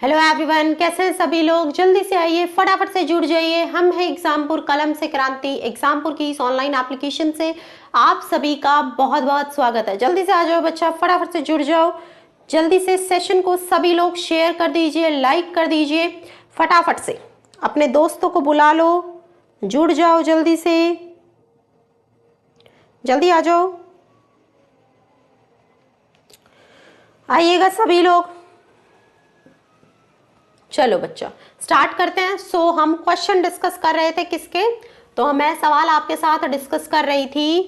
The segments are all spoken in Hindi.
हेलो एवरीवन, कैसे हैं सभी लोग। जल्दी से आइए, फटाफट से जुड़ जाइए। हम हैं एग्जामपुर कलम से क्रांति। एग्जामपुर की इस ऑनलाइन एप्लीकेशन से आप सभी का बहुत बहुत स्वागत है। जल्दी से आ जाओ बच्चा, फटाफट से जुड़ जाओ। जल्दी से सेशन को सभी लोग शेयर कर दीजिए, लाइक कर दीजिए। फटाफट से अपने दोस्तों को बुला लो, जुड़ जाओ जल्दी से, जल्दी आ जाओ, आइएगा सभी लोग। चलो बच्चा स्टार्ट करते हैं। हम क्वेश्चन डिस्कस कर रहे थे किसके, तो मैं सवाल आपके साथ डिस्कस कर रही थी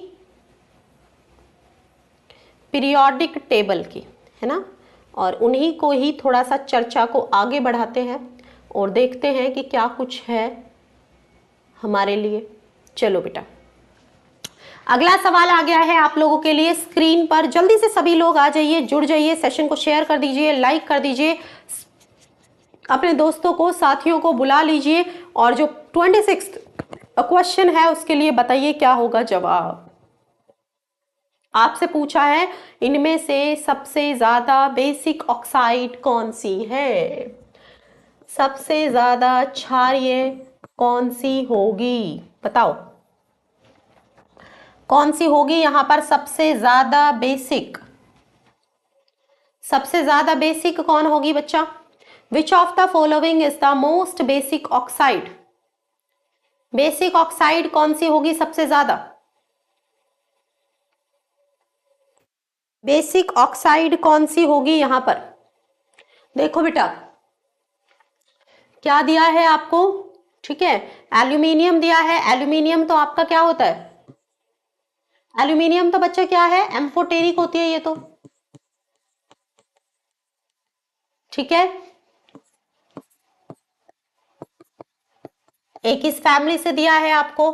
पीरियोडिक टेबल की, है ना। और उन्हीं को ही थोड़ा सा चर्चा को आगे बढ़ाते हैं और देखते हैं कि क्या कुछ है हमारे लिए। चलो बेटा, अगला सवाल आ गया है आप लोगों के लिए स्क्रीन पर। जल्दी से सभी लोग आ जाइए, जुड़ जाइए, सेशन को शेयर कर दीजिए, लाइक कर दीजिए, अपने दोस्तों को, साथियों को बुला लीजिए। और जो 26 क्वेश्चन है उसके लिए बताइए क्या होगा जवाब। आपसे पूछा है इनमें से सबसे ज्यादा बेसिक ऑक्साइड कौन सी है, सबसे ज्यादा क्षारीय कौन सी होगी, बताओ कौन सी होगी यहां पर सबसे ज्यादा बेसिक। सबसे ज्यादा बेसिक कौन होगी बच्चा। Which of the following is the most basic oxide? Basic oxide कौन सी होगी सबसे ज्यादा। बेसिक ऑक्साइड कौन सी होगी यहां पर। देखो बेटा क्या दिया है आपको, ठीक है, एल्यूमिनियम दिया है। एल्यूमिनियम तो आपका क्या होता है, एल्यूमिनियम तो बच्चा क्या है, एम्फोटेरिक होती है ये तो, ठीक है। एक इस फैमिली से दिया है आपको,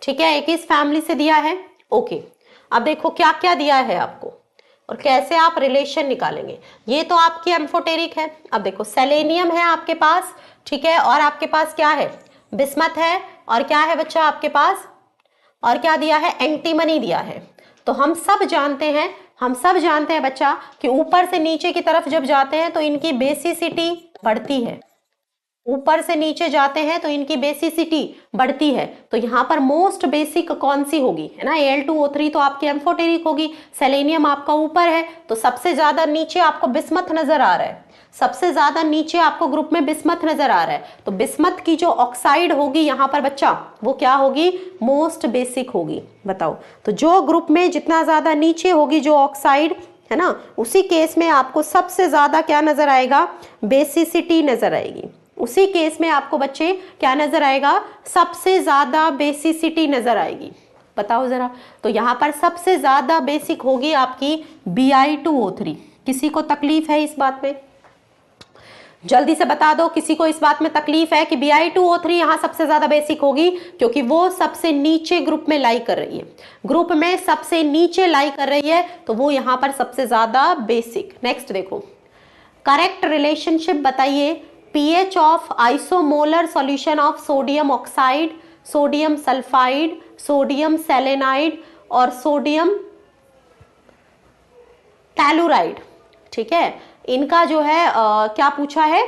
ठीक है, एक इस फैमिली से दिया है। ओके, अब देखो क्या क्या दिया है आपको और कैसे आप रिलेशन निकालेंगे। ये तो आपकी एम्फोटेरिक है। अब देखो सेलेनियम है आपके पास, ठीक है, और आपके पास क्या है, बिस्मथ है, और क्या है बच्चा आपके पास, और क्या दिया है, एंटीमनी दिया है। तो हम सब जानते हैं, हम सब जानते हैं बच्चा कि ऊपर से नीचे की तरफ जब जाते हैं तो इनकी बेसिसिटी बढ़ती है। ऊपर से नीचे जाते हैं तो इनकी बेसिसिटी बढ़ती है। तो यहाँ पर मोस्ट बेसिक कौन सी होगी, है ना, Al2O3 तो आपकी एम्फोटेरिक होगी, सेलेनियम आपका ऊपर है, तो सबसे ज्यादा नीचे आपको बिस्मथ नजर आ रहा है, सबसे ज्यादा नीचे आपको ग्रुप में बिस्मथ नजर आ रहा है। तो बिस्मथ की जो ऑक्साइड होगी यहाँ पर बच्चा वो क्या होगी, मोस्ट बेसिक होगी। बताओ, तो जो ग्रुप में जितना ज्यादा नीचे होगी जो ऑक्साइड, है ना, उसी केस में आपको सबसे ज्यादा क्या नजर आएगा, बेसिसिटी नजर आएगी। उसी केस में आपको बच्चे क्या नजर आएगा, सबसे ज्यादा बेसिसिटी नजर आएगी। बताओ जरा, तो यहां पर सबसे ज्यादा बेसिक होगी आपकी Bi2O3। किसी को तकलीफ है इस बात में, जल्दी से बता दो, किसी को इस बात में तकलीफ है कि Bi2O3 यहां सबसे ज्यादा बेसिक होगी, क्योंकि वो सबसे नीचे ग्रुप में लाई कर रही है, ग्रुप में सबसे नीचे लाई कर रही है, तो वो यहां पर सबसे ज्यादा बेसिक। नेक्स्ट देखो, करेक्ट रिलेशनशिप बताइए pH of isomolar solution of sodium oxide, sodium sulphide, sodium selenide और सोडियम टेलुराइड, ठीक है। इनका जो है क्या पूछा है,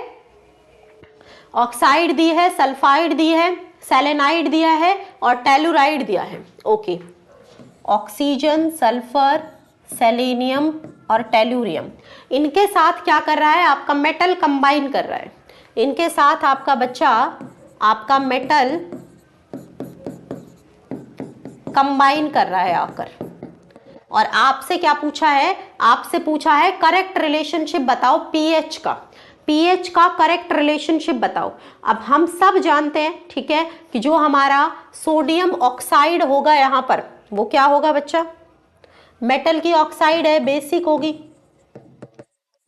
ऑक्साइड दी है, सल्फाइड दी है, सेलेनाइड दिया है और टेलुराइड दिया है। ओके, ऑक्सीजन, सल्फर, सेलेनियम और टेलुरियम, इनके साथ क्या कर रहा है आपका, मेटल कंबाइन कर रहा है। इनके साथ आपका बच्चा आपका मेटल कंबाइन कर रहा है आकर, और आपसे क्या पूछा है, आपसे पूछा है करेक्ट रिलेशनशिप बताओ पीएच का, पीएच का करेक्ट रिलेशनशिप बताओ। अब हम सब जानते हैं, ठीक है, कि जो हमारा सोडियम ऑक्साइड होगा यहां पर वो क्या होगा बच्चा, मेटल की ऑक्साइड है, बेसिक होगी।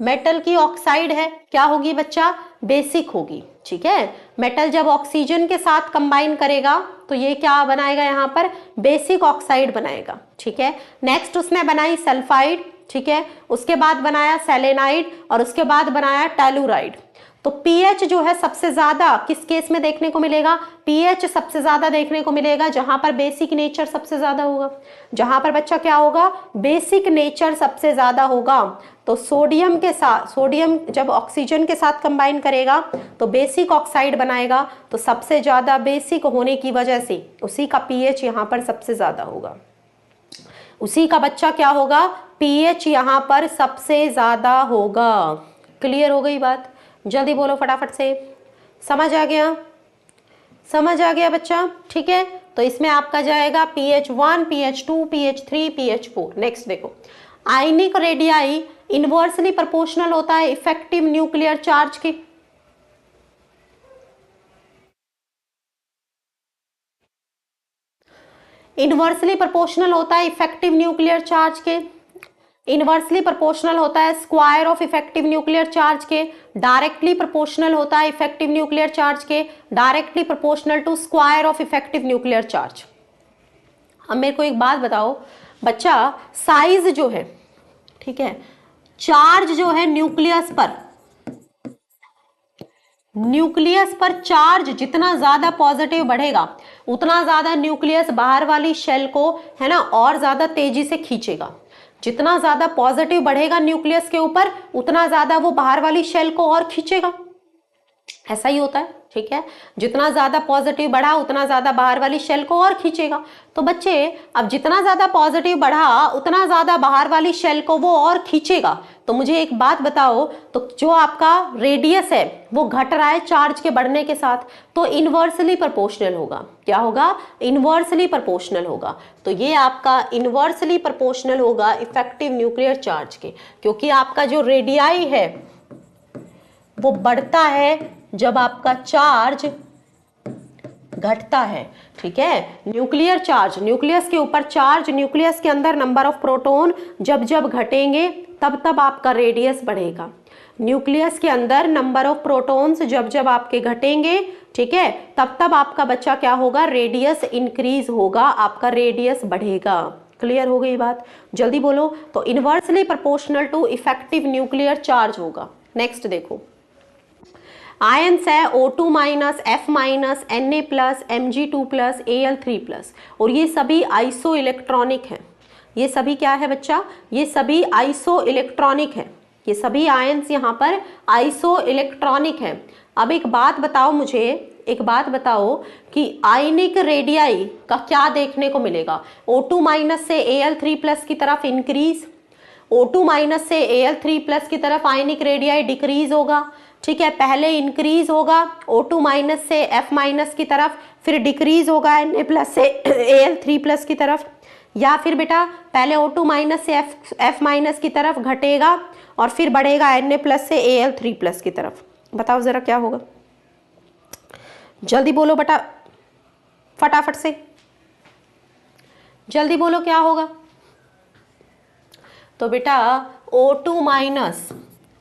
मेटल की ऑक्साइड है, क्या होगी बच्चा, बेसिक होगी, ठीक है। मेटल जब ऑक्सीजन के साथ कंबाइन करेगा तो ये क्या बनाएगा, यहाँ पर बेसिक ऑक्साइड बनाएगा, ठीक है। नेक्स्ट उसने बनाई सल्फाइड, ठीक है, उसके बाद बनाया सेलेनाइड और उसके बाद बनाया टेलुराइड। तो पीएच जो है सबसे ज्यादा किस केस में देखने को मिलेगा? पीएच सबसे ज्यादा देखने को मिलेगा जहां पर बेसिक नेचर सबसे ज्यादा होगा। जहां पर बच्चा क्या होगा? बेसिक नेचर सबसे ज्यादा होगा। तो सोडियम के साथ, सोडियम जब ऑक्सीजन के साथ कंबाइन करेगा तो बेसिक ऑक्साइड बनाएगा, तो सबसे ज्यादा बेसिक होने की वजह से उसी का पीएच यहां पर सबसे ज्यादा होगा। उसी का बच्चा क्या होगा? पीएच यहां पर सबसे ज्यादा होगा। क्लियर हो गई बात? जल्दी बोलो फटाफट से। समझ आ गया? समझ आ गया बच्चा? ठीक है, तो इसमें आपका जाएगा pH1, pH2, pH3, pH4। Next देखो, आयनिक रेडियाई इनवर्सली प्रोपोर्शनल होता है इफेक्टिव न्यूक्लियर चार्ज के। इनवर्सली प्रोपोर्शनल होता है इफेक्टिव न्यूक्लियर चार्ज के। इनवर्सली प्रोपोर्शनल होता है square of effective nuclear charge के। डायरेक्टली प्रोपोर्शनल होता है इफेक्टिव न्यूक्लियर चार्ज के, directly proportional to square of effective nuclear charge. अब मेरे को एक बात बताओ बच्चा, साइज जो है, ठीक है, चार्ज जो है न्यूक्लियस पर चार्ज जितना ज्यादा पॉजिटिव बढ़ेगा उतना ज्यादा न्यूक्लियस बाहर वाली शेल को, है ना, और ज्यादा तेजी से खींचेगा। जितना ज्यादा पॉजिटिव बढ़ेगा न्यूक्लियस के ऊपर उतना ज्यादा वो बाहर वाली शेल को और खींचेगा। ऐसा ही होता है, ठीक है, जितना ज्यादा पॉजिटिव बढ़ा उतना ज्यादा बाहर वाली शेल को और खींचेगा। तो बच्चे अब जितना ज्यादा पॉजिटिव बढ़ा उतना ज्यादा बाहर वाली शेल को वो और खींचेगा। तो मुझे एक बात बताओ, तो जो आपका रेडियस है वो घट रहा है चार्ज के बढ़ने के साथ, तो इनवर्सली प्रोपोर्शनल होगा। क्या होगा? इनवर्सली प्रोपोर्शनल होगा। तो ये आपका इनवर्सली प्रोपोर्शनल होगा इफेक्टिव न्यूक्लियर चार्ज के, क्योंकि आपका जो रेडियाई है वो बढ़ता है जब आपका चार्ज घटता है। ठीक है, न्यूक्लियर चार्ज, न्यूक्लियस के ऊपर चार्ज, न्यूक्लियस के अंदर नंबर ऑफ प्रोटॉन जब जब घटेंगे तब तब आपका रेडियस बढ़ेगा। न्यूक्लियस के अंदर नंबर ऑफ प्रोटॉन्स जब जब आपके घटेंगे, ठीक है, तब तब आपका बच्चा क्या होगा? रेडियस इंक्रीज होगा, आपका रेडियस बढ़ेगा। क्लियर हो गई बात? जल्दी बोलो। तो inversely proportional to effective nuclear charge होगा। नेक्स्ट देखो, आयंस है O2 minus, F minus, Na plus, Mg2 plus, Al3 plus, और ये सभी आइसो इलेक्ट्रॉनिक है। ये सभी क्या है बच्चा? ये सभी आइसो इलेक्ट्रॉनिक है। ये सभी आयंस यहाँ पर आइसो इलेक्ट्रॉनिक है। अब एक बात बताओ मुझे, एक बात बताओ कि आयनिक रेडियाई का क्या देखने को मिलेगा? O2 माइनस से Al3 प्लस की तरफ इंक्रीज, O2 माइनस से Al3 प्लस की तरफ आयनिक रेडियाई डिक्रीज होगा। ठीक है, पहले इंक्रीज होगा O2 माइनस से F माइनस की तरफ, फिर डिक्रीज होगा Na प्लस से Al3 प्लस की तरफ, या फिर बेटा पहले O2 माइनस से F माइनस की तरफ घटेगा और फिर बढ़ेगा Na प्लस से Al3 प्लस की तरफ। बताओ जरा क्या होगा? जल्दी बोलो बेटा, फटाफट से जल्दी बोलो क्या होगा? तो बेटा O2 माइनस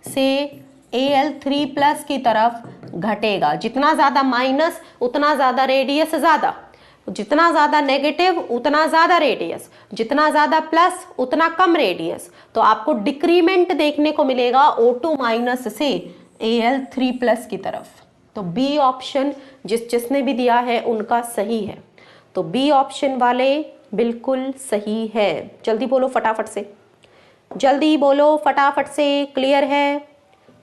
से Al3 प्लस की तरफ घटेगा। जितना ज्यादा माइनस उतना ज्यादा रेडियस ज्यादा, जितना ज्यादा नेगेटिव उतना ज्यादा रेडियस, जितना ज्यादा प्लस उतना कम रेडियस। तो आपको डिक्रीमेंट देखने को मिलेगा O2 माइनस से Al3 प्लस की तरफ। तो बी ऑप्शन जिसने भी दिया है उनका सही है। तो बी ऑप्शन वाले बिल्कुल सही है। जल्दी बोलो फटाफट से, जल्दी बोलो फटाफट से। क्लियर है?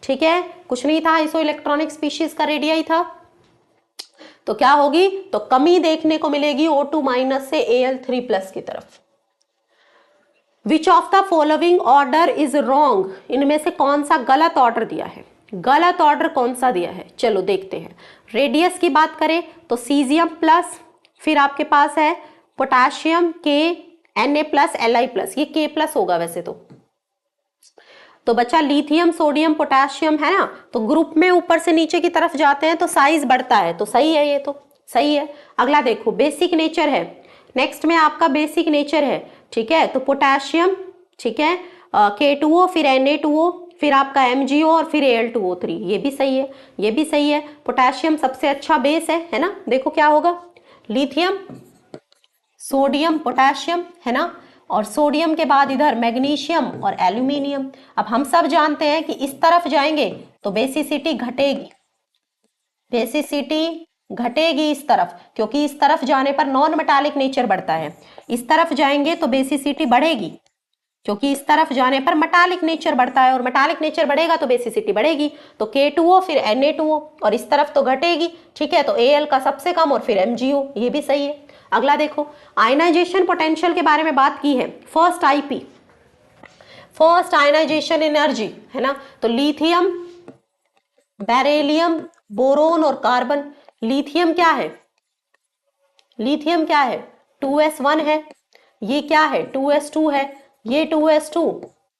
ठीक है, कुछ नहीं था, आइसो इलेक्ट्रॉनिक स्पीशीज का रेडियाई था। तो क्या होगी? तो कमी देखने को मिलेगी O2 माइनस से Al3 प्लस की तरफ। विच of the following order is wrong? इनमें से कौन सा गलत ऑर्डर दिया है? गलत ऑर्डर कौन सा दिया है? चलो देखते हैं। रेडियस की बात करें तो सीजियम प्लस, फिर आपके पास है पोटेशियम के, Na प्लस, Li प्लस, ये K प्लस होगा वैसे तो बच्चा लिथियम, सोडियम, पोटेशियम है ना, तो ग्रुप में ऊपर से नीचे की तरफ जाते हैं तो साइज बढ़ता है, तो सही है, ये तो सही है। अगला देखो, बेसिक नेचर है। नेक्स्ट में आपका बेसिक नेचर है, ठीक है, तो पोटेशियम, ठीक है, K2O, फिर Na2O, फिर आपका MgO और फिर Al2O3, ये भी सही है, ये भी सही है। पोटेशियम सबसे अच्छा बेस है ना। देखो क्या होगा? लिथियम, सोडियम, पोटेशियम, है ना, और सोडियम के बाद इधर मैग्नीशियम और एल्यूमिनियम। अब हम सब जानते हैं कि इस तरफ जाएंगे तो बेसिसिटी घटेगी, बेसिसिटी घटेगी इस तरफ, क्योंकि इस तरफ जाने पर नॉन मेटालिक नेचर बढ़ता है। इस तरफ जाएंगे तो बेसिसिटी बढ़ेगी, क्योंकि इस तरफ जाने पर मेटालिक नेचर बढ़ता है, और मेटालिक नेचर बढ़ेगा तो बेसिसिटी बढ़ेगी। तो K2O फिर Na2O, और इस तरफ तो घटेगी, ठीक है। तो Al का सबसे कम और फिर MgO, ये भी सही है। अगला देखो, आयनाइजेशन पोटेंशियल के बारे में बात की है। First IP, first ionization energy, है ना। तो लिथियम, बेरिलियम, बोरोन और कार्बन। लिथियम क्या है, लिथियम क्या है, 2s1 है। ये क्या है, 2s2 है। ये 2s2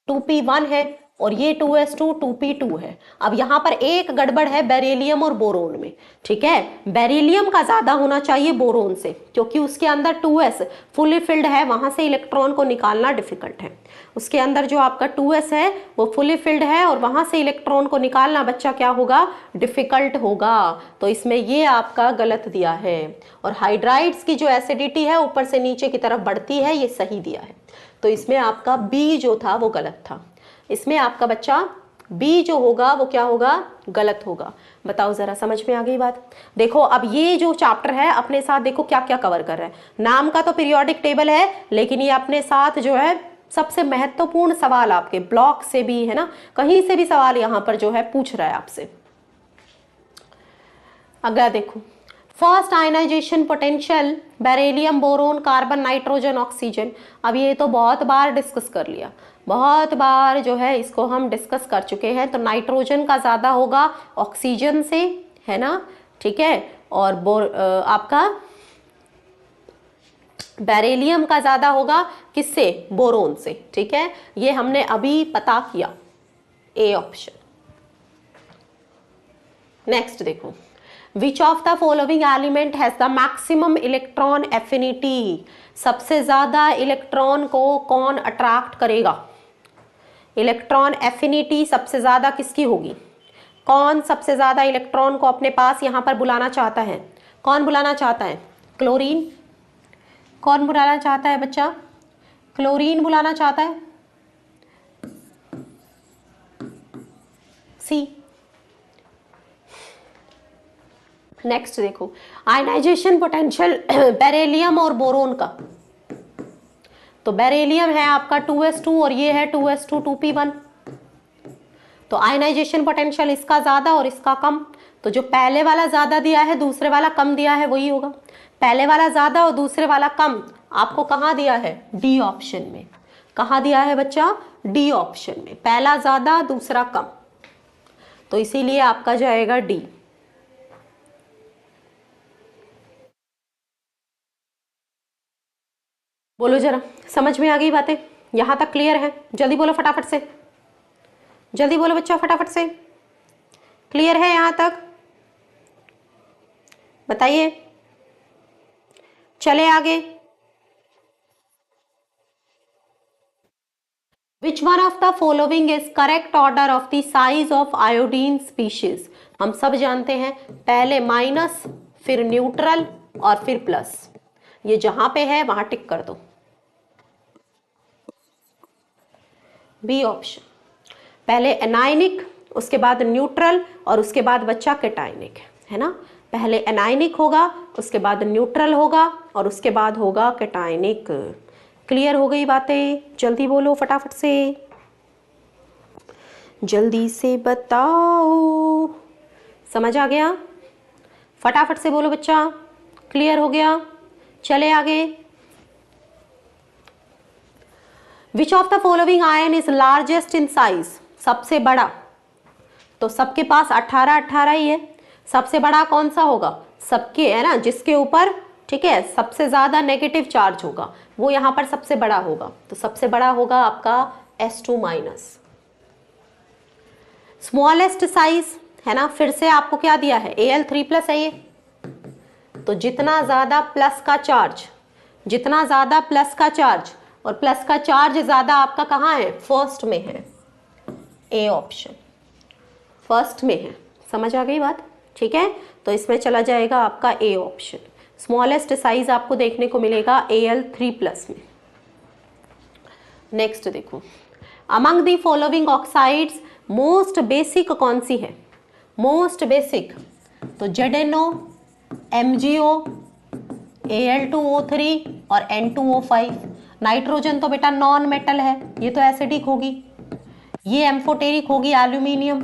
2p1 है, और ये 2s2 2p2 है। अब यहाँ पर एक गड़बड़ है बेरिलियम और बोरोन में, ठीक है। बेरिलियम का ज्यादा होना चाहिए बोरोन से, क्योंकि उसके अंदर 2s फुली फिल्ड है, वहां से इलेक्ट्रॉन को निकालना डिफिकल्ट है। उसके अंदर जो आपका 2s है वो फुली फिल्ड है, और वहां से इलेक्ट्रॉन को निकालना बच्चा क्या होगा, डिफिकल्ट होगा। तो इसमें ये आपका गलत दिया है। और हाइड्राइड्स की जो एसिडिटी है ऊपर से नीचे की तरफ बढ़ती है, ये सही दिया है। तो इसमें आपका बी जो था वो गलत था। इसमें आपका बच्चा बी जो होगा वो क्या होगा, गलत होगा। बताओ जरा, समझ में आ गई बात। देखो अब ये जो चैप्टर है अपने साथ देखो क्या क्या कवर कर रहा है। नाम का तो पीरियोडिक टेबल है, लेकिन ये अपने साथ जो है सबसे महत्वपूर्ण सवाल आपके ब्लॉक से भी, है ना, कहीं से भी सवाल यहाँ पर जो है पूछ रहा है आपसे। अगला देखो, first ionization potential, beryllium, boron, carbon, nitrogen, oxygen. अब ये तो बहुत बार डिस्कस कर लिया, बहुत बार जो है इसको हम डिस्कस कर चुके हैं। तो नाइट्रोजन का ज्यादा होगा ऑक्सीजन से, है ना, ठीक है। और आपका बेरिलियम का ज्यादा होगा किससे, बोरोन से, ठीक है। ये हमने अभी पता किया, ए ऑप्शन। नेक्स्ट देखो, विच of the following element has the maximum electron affinity. सबसे ज्यादा इलेक्ट्रॉन को कौन अट्रैक्ट करेगा, इलेक्ट्रॉन एफिनिटी सबसे ज्यादा किसकी होगी, कौन सबसे ज्यादा इलेक्ट्रॉन को अपने पास यहां पर बुलाना चाहता है, कौन बुलाना चाहता है, क्लोरीन। कौन बुलाना चाहता है बच्चा, क्लोरीन बुलाना चाहता है, सी। नेक्स्ट देखो, आयनाइजेशन पोटेंशियल बेरिलियम और बोरोन का। तो बेरिलियम है आपका 2s2 और ये है 2s2 2p1। तो आयनाइजेशन पोटेंशियल इसका ज्यादा और इसका कम। तो जो पहले वाला ज्यादा दिया है दूसरे वाला कम दिया है वही होगा। पहले वाला ज्यादा और दूसरे वाला कम आपको कहाँ दिया है, डी ऑप्शन में। कहाँ दिया है बच्चा, डी ऑप्शन में। पहला ज्यादा दूसरा कम, तो इसीलिए आपका जाएगा डी। बोलो जरा, समझ में आ गई बातें, यहां तक क्लियर है? जल्दी बोलो फटाफट से, जल्दी बोलो बच्चा फटाफट से। क्लियर है यहां तक, बताइए, चले आगे। Which one of the following is correct order of the size of iodine species? हम सब जानते हैं, पहले माइनस, फिर न्यूट्रल और फिर प्लस। ये जहां पे है वहां टिक कर दो, बी ऑप्शन। पहले एनायनिक, उसके बाद न्यूट्रल और उसके बाद बच्चा कैटायनिक, है ना। पहले एनायनिक होगा, उसके बाद न्यूट्रल होगा और उसके बाद होगा कैटायनिक। क्लियर हो गई बातें? जल्दी बोलो फटाफट से, जल्दी से बताओ, समझ आ गया? फटाफट से बोलो बच्चा, क्लियर हो गया? चले आगे। Which of the following ion is largest in size? सबसे बड़ा, तो सबके पास 18 ही है। सबसे बड़ा कौन सा होगा, सबके, है ना, जिसके ऊपर, ठीक है, सबसे ज्यादा नेगेटिव चार्ज होगा वो यहां पर सबसे बड़ा होगा। तो सबसे बड़ा होगा आपका S2 माइनस। स्मॉलेस्ट साइज, है ना, फिर से आपको क्या दिया है, Al3+ है ये। तो जितना ज्यादा प्लस का चार्ज, जितना ज्यादा प्लस का चार्ज, और प्लस का चार्ज ज्यादा आपका कहाँ है, फर्स्ट में है, ए ऑप्शन, फर्स्ट में है। समझ आ गई बात? ठीक है, तो इसमें चला जाएगा आपका ए ऑप्शन। स्मॉलेस्ट साइज आपको देखने को मिलेगा Al3+ में। नेक्स्ट देखो, among the following oxides most basic कौन सी है? मोस्ट बेसिक तो ZnO, MgO, Al2O3 और N2O5। नाइट्रोजन तो बेटा नॉन मेटल है, ये तो एसिडिक होगी, ये एम्फोटेरिक होगी, एल्यूमिनियम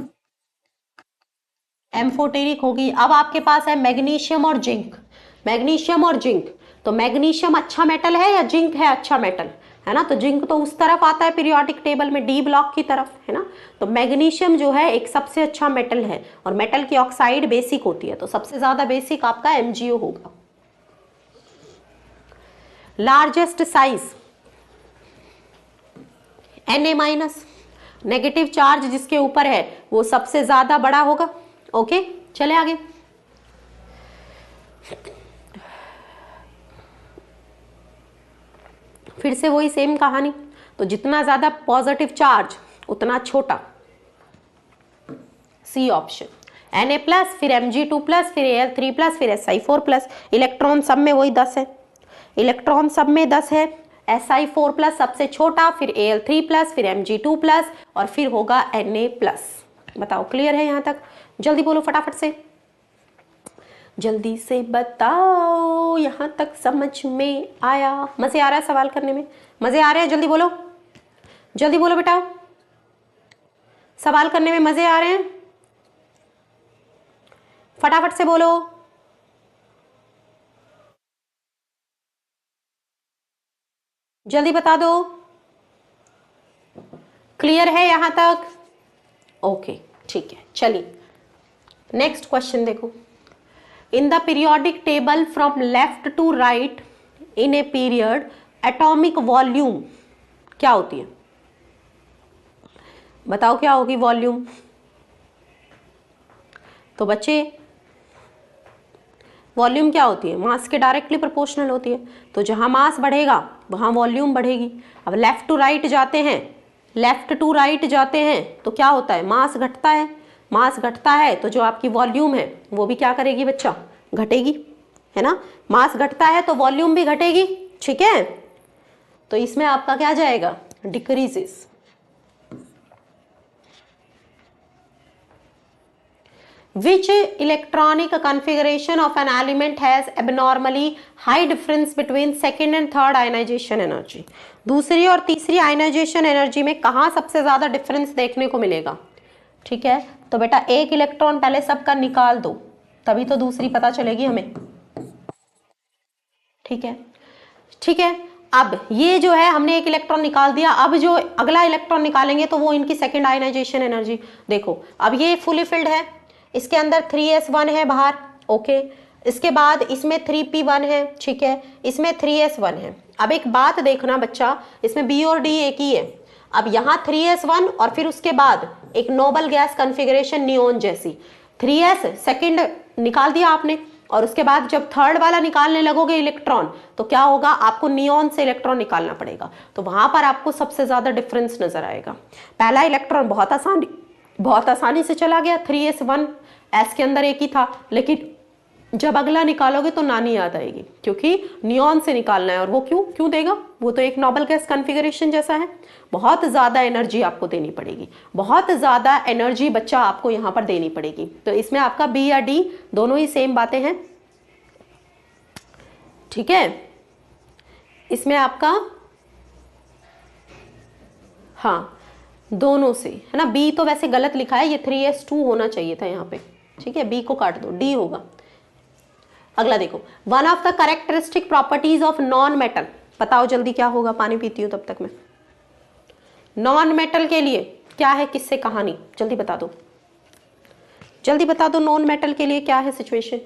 एम्फोटेरिक होगी। अब आपके पास है मैग्नीशियम और जिंक। मैग्नीशियम और जिंक, तो मैग्नीशियम अच्छा मेटल है या जिंक है अच्छा मेटल? है ना, तो जिंक तो उस तरफ आता है पीरियोडिक टेबल में, डी ब्लॉक की तरफ, है ना। तो मैग्नीशियम जो है एक सबसे अच्छा मेटल है, और मेटल की ऑक्साइड बेसिक होती है, तो सबसे ज्यादा बेसिक आपका MgO होगा। Largest size Na-, negative charge जिसके ऊपर है वो सबसे ज्यादा बड़ा होगा। ओके, चले आगे। फिर से वही सेम कहानी, तो जितना ज्यादा पॉजिटिव चार्ज उतना छोटा, सी ऑप्शन। Na+, फिर Mg2+, फिर Al3+, फिर Si4+। इलेक्ट्रॉन सब में वही 10 है, इलेक्ट्रॉन सब में 10 है। Si4+ सबसे छोटा, फिर Al3+, फिर Mg2+, और फिर होगा Na+। बताओ क्लियर है यहाँ तक? जल्दी बोलो फटाफट से, जल्दी से बताओ यहाँ तक समझ में आया? मजे आ रहा है सवाल करने में? मजे आ रहे हैं? जल्दी बोलो, जल्दी बोलो बेटा, सवाल करने में मजे आ रहे हैं? फटाफट से बोलो। जल्दी बता दो, क्लियर है यहां तक? ओके ठीक है, चलिए नेक्स्ट क्वेश्चन देखो। In the periodic table from left to right in a period atomic volume क्या होती है? बताओ क्या होगी वॉल्यूम? तो बच्चे वॉल्यूम क्या होती है? मास के डायरेक्टली प्रोपोर्शनल होती है, तो जहां मास बढ़ेगा वहां वॉल्यूम बढ़ेगी। अब लेफ्ट टू राइट जाते हैं, लेफ्ट टू राइट जाते हैं तो क्या होता है? मास घटता है, मास घटता है तो जो आपकी वॉल्यूम है वो भी क्या करेगी बच्चा? घटेगी, है ना। मास घटता है तो वॉल्यूम भी घटेगी, ठीक है। तो इसमें आपका क्या जाएगा? Decreases. Which electronic configuration of an element has abnormally high difference between second and third ionization energy? दूसरी और तीसरी आयनाइजेशन एनर्जी में कहाँ सबसे ज्यादा डिफरेंस देखने को मिलेगा? ठीक है, तो बेटा एक इलेक्ट्रॉन पहले सबका निकाल दो, तभी तो दूसरी पता चलेगी हमें। ठीक है, ठीक है। अब ये जो है हमने एक इलेक्ट्रॉन निकाल दिया, अब जो अगला इलेक्ट्रॉन निकालेंगे तो वो इनकी सेकेंड आयनाइजेशन एनर्जी देखो। अब ये फुली फिल्ड है, इसके अंदर 3s1 है बाहर, ओके। इसके बाद इसमें 3p1 है, ठीक है, इसमें 3s1 है। अब एक बात देखना बच्चा, इसमें b और d एक ही है। अब यहाँ 3s1 और फिर उसके बाद एक नोबल गैस कॉन्फ़िगरेशन नियोन जैसी, 3s सेकंड निकाल दिया आपने, और उसके बाद जब थर्ड वाला निकालने लगोगे इलेक्ट्रॉन तो क्या होगा? आपको नियोन से इलेक्ट्रॉन निकालना पड़ेगा, तो वहां पर आपको सबसे ज्यादा डिफरेंस नजर आएगा। पहला इलेक्ट्रॉन बहुत आसानी से चला गया, 3s1 s के अंदर एक ही था, लेकिन जब अगला निकालोगे तो नानी याद आएगी, क्योंकि नियॉन से निकालना है। और वो क्यों देगा? वो तो एक नोबल गैस कॉन्फ़िगरेशन जैसा है, बहुत ज्यादा एनर्जी आपको देनी पड़ेगी, बहुत ज्यादा एनर्जी बच्चा आपको यहां पर देनी पड़ेगी। तो इसमें आपका बी या डी दोनों ही सेम बातें हैं, ठीक है। इसमें आपका हाँ दोनों से, है ना। बी तो वैसे गलत लिखा है, ये 3s2 होना चाहिए था यहाँ पे, ठीक है। बी को काट दो, डी होगा। अगला देखो, one of the characteristic properties of non metal, बताओ जल्दी क्या होगा? पानी पीती हूं तब तक मैं। नॉन मेटल के लिए क्या है किससे कहानी? जल्दी बता दो, जल्दी बता दो, नॉन मेटल के लिए क्या है सिचुएशन?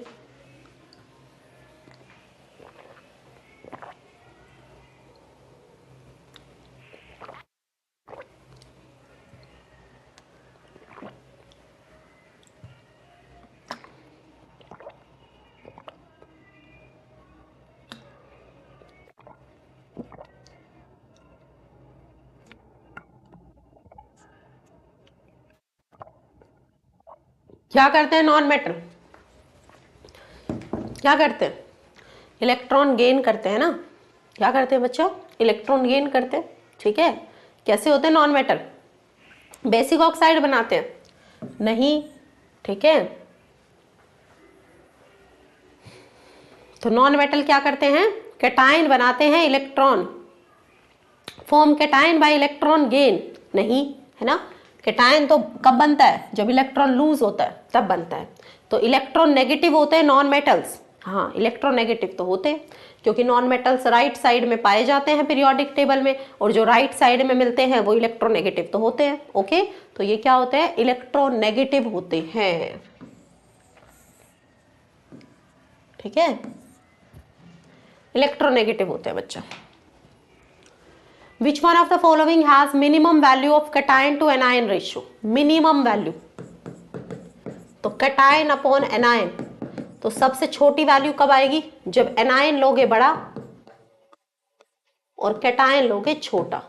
क्या करते हैं नॉन मेटल? क्या करते हैं? इलेक्ट्रॉन गेन करते हैं ना। क्या करते हैं बच्चा? इलेक्ट्रॉन गेन करते हैं, ठीक है। कैसे होते हैं नॉन मेटल? बेसिक ऑक्साइड बनाते हैं? नहीं, ठीक है। तो नॉन मेटल क्या करते हैं? कैटायन बनाते हैं, electron form cation bye electron gain, नहीं, है ना। कैटायन तो कब बनता है? जब इलेक्ट्रॉन लूज होता है तब बनता है। तो इलेक्ट्रॉन नेगेटिव होते हैं नॉन मेटल्स, हाँ इलेक्ट्रॉन नेगेटिव तो होते हैं, क्योंकि नॉन मेटल्स राइट साइड में पाए जाते हैं पीरियोडिक टेबल में, और जो राइट साइड में मिलते हैं वो इलेक्ट्रॉन नेगेटिव तो होते हैं। ओके, तो ये क्या होते हैं? इलेक्ट्रॉन नेगेटिव होते हैं, ठीक है, इलेक्ट्रोनेगेटिव होते हैं बच्चा। Which one of the following has minimum value of cation to anion ratio? Minimum value, तो cation अपॉन एनायन, तो सबसे छोटी वैल्यू कब आएगी? जब एनायन लोगे बड़ा और कैटायन लोगे छोटा,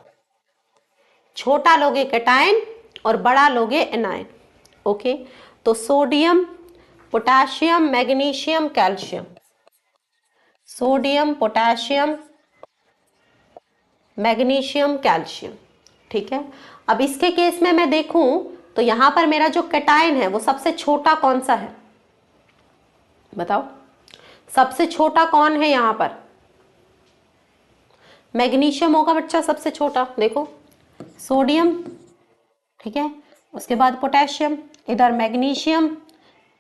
छोटा लोगे कैटायन और बड़ा लोगे एनायन। ओके, तो sodium, potassium, magnesium, calcium, sodium, potassium, magnesium, calcium, ठीक है। अब इसके केस में मैं देखूं तो यहां पर मेरा जो कैटायन है वो सबसे छोटा कौन सा है? बताओ, सबसे छोटा कौन है यहां पर? मैग्नीशियम होगा बच्चा सबसे छोटा, देखो सोडियम, ठीक है, उसके बाद पोटेशियम, इधर मैग्नीशियम,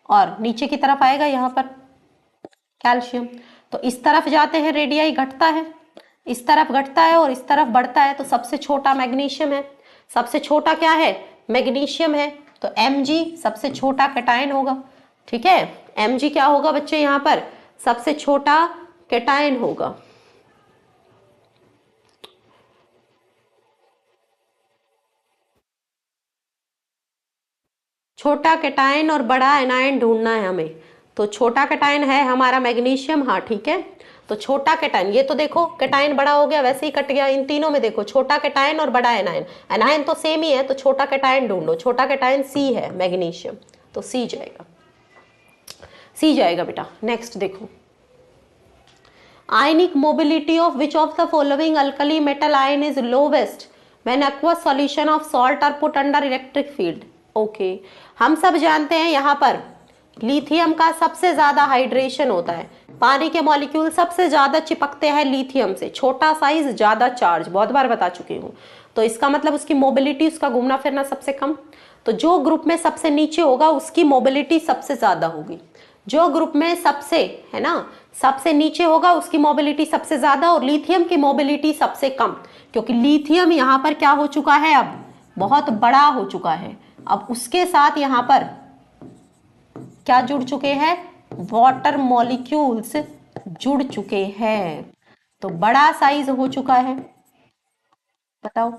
और नीचे की तरफ आएगा यहां पर कैल्शियम। तो इस तरफ जाते हैं रेडियाई घटता है, इस तरफ घटता है और इस तरफ बढ़ता है, तो सबसे छोटा मैग्नीशियम है। सबसे छोटा क्या है? मैग्नीशियम है, तो Mg सबसे छोटा कैटायन होगा, ठीक है। Mg क्या होगा बच्चे यहां पर? सबसे छोटा कैटायन होगा। छोटा कैटायन और बड़ा एनायन ढूंढना है हमें, तो छोटा कैटायन है हमारा मैग्नीशियम, हाँ ठीक है। तो छोटा कैटायन, ये तो देखो कैटायन बड़ा हो गया वैसे ही कट गया, इन तीनों में देखो छोटा कैटायन और बड़ा एनायन, एनायन तो सेम ही है, तो छोटा कैटायन ढूंढो। छोटा कैटायन C है, मैग्नीशियम, तो C जाएगा, C जाएगा बेटा। नेक्स्ट देखो, ionic mobility of which of the following alkali metal ion is lowest when aqueous solution of salt are put under electric field. Okay, हम सब जानते हैं यहाँ पर लिथियम का सबसे ज्यादा हाइड्रेशन होता है, पानी के मॉलिक्यूल सबसे ज्यादा चिपकते हैं लिथियम से, छोटा साइज ज्यादा चार्ज, बहुत बार बता चुकी हूँ। तो इसका मतलब उसकी मोबिलिटी, उसका घूमना फिरना सबसे कम। तो जो ग्रुप में सबसे नीचे होगा उसकी मोबिलिटी सबसे ज्यादा होगी, जो ग्रुप में सबसे, है ना, सबसे नीचे होगा उसकी मोबिलिटी सबसे ज्यादा, और लिथियम की मोबिलिटी सबसे कम, क्योंकि लिथियम यहाँ पर क्या हो चुका है? अब बहुत बड़ा हो चुका है। अब उसके साथ यहाँ पर क्या जुड़ चुके हैं? वाटर मॉलिक्यूल्स जुड़ चुके हैं, तो बड़ा साइज हो चुका है। बताओ,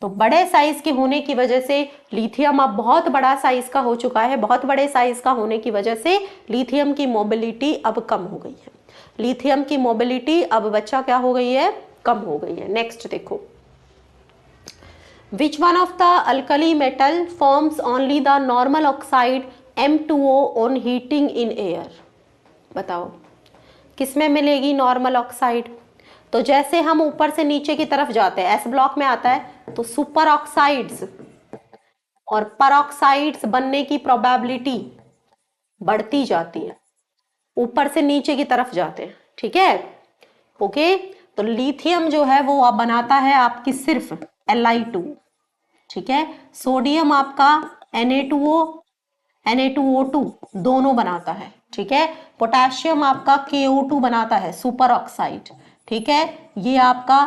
तो बड़े साइज के होने की वजह से लिथियम अब बहुत बड़ा साइज का हो चुका है, बहुत बड़े साइज का होने की वजह से लिथियम की मोबिलिटी अब कम हो गई है। लिथियम की मोबिलिटी अब बच्चा क्या हो गई है? कम हो गई है। नेक्स्ट देखो, Which one of the alkali metal forms only the normal oxide M2O on heating in air? बताओ, किसमें मिलेगी नॉर्मल ऑक्साइड? तो जैसे हम ऊपर से नीचे की तरफ जाते हैं, एस ब्लॉक में आता है, तो सुपर ऑक्साइड्स और परऑक्साइड्स बनने की प्रोबेबिलिटी बढ़ती जाती है, ऊपर से नीचे की तरफ जाते हैं, ठीक है। ओके, तो लिथियम जो है वो आप बनाता है आपकी सिर्फ Li2, ठीक है। सोडियम आपका Na2O, Na2O2 दोनों बनाता है, ठीक है। पोटेशियम आपका KO2 बनाता है, सुपर ऑक्साइड, ठीक है। ये आपका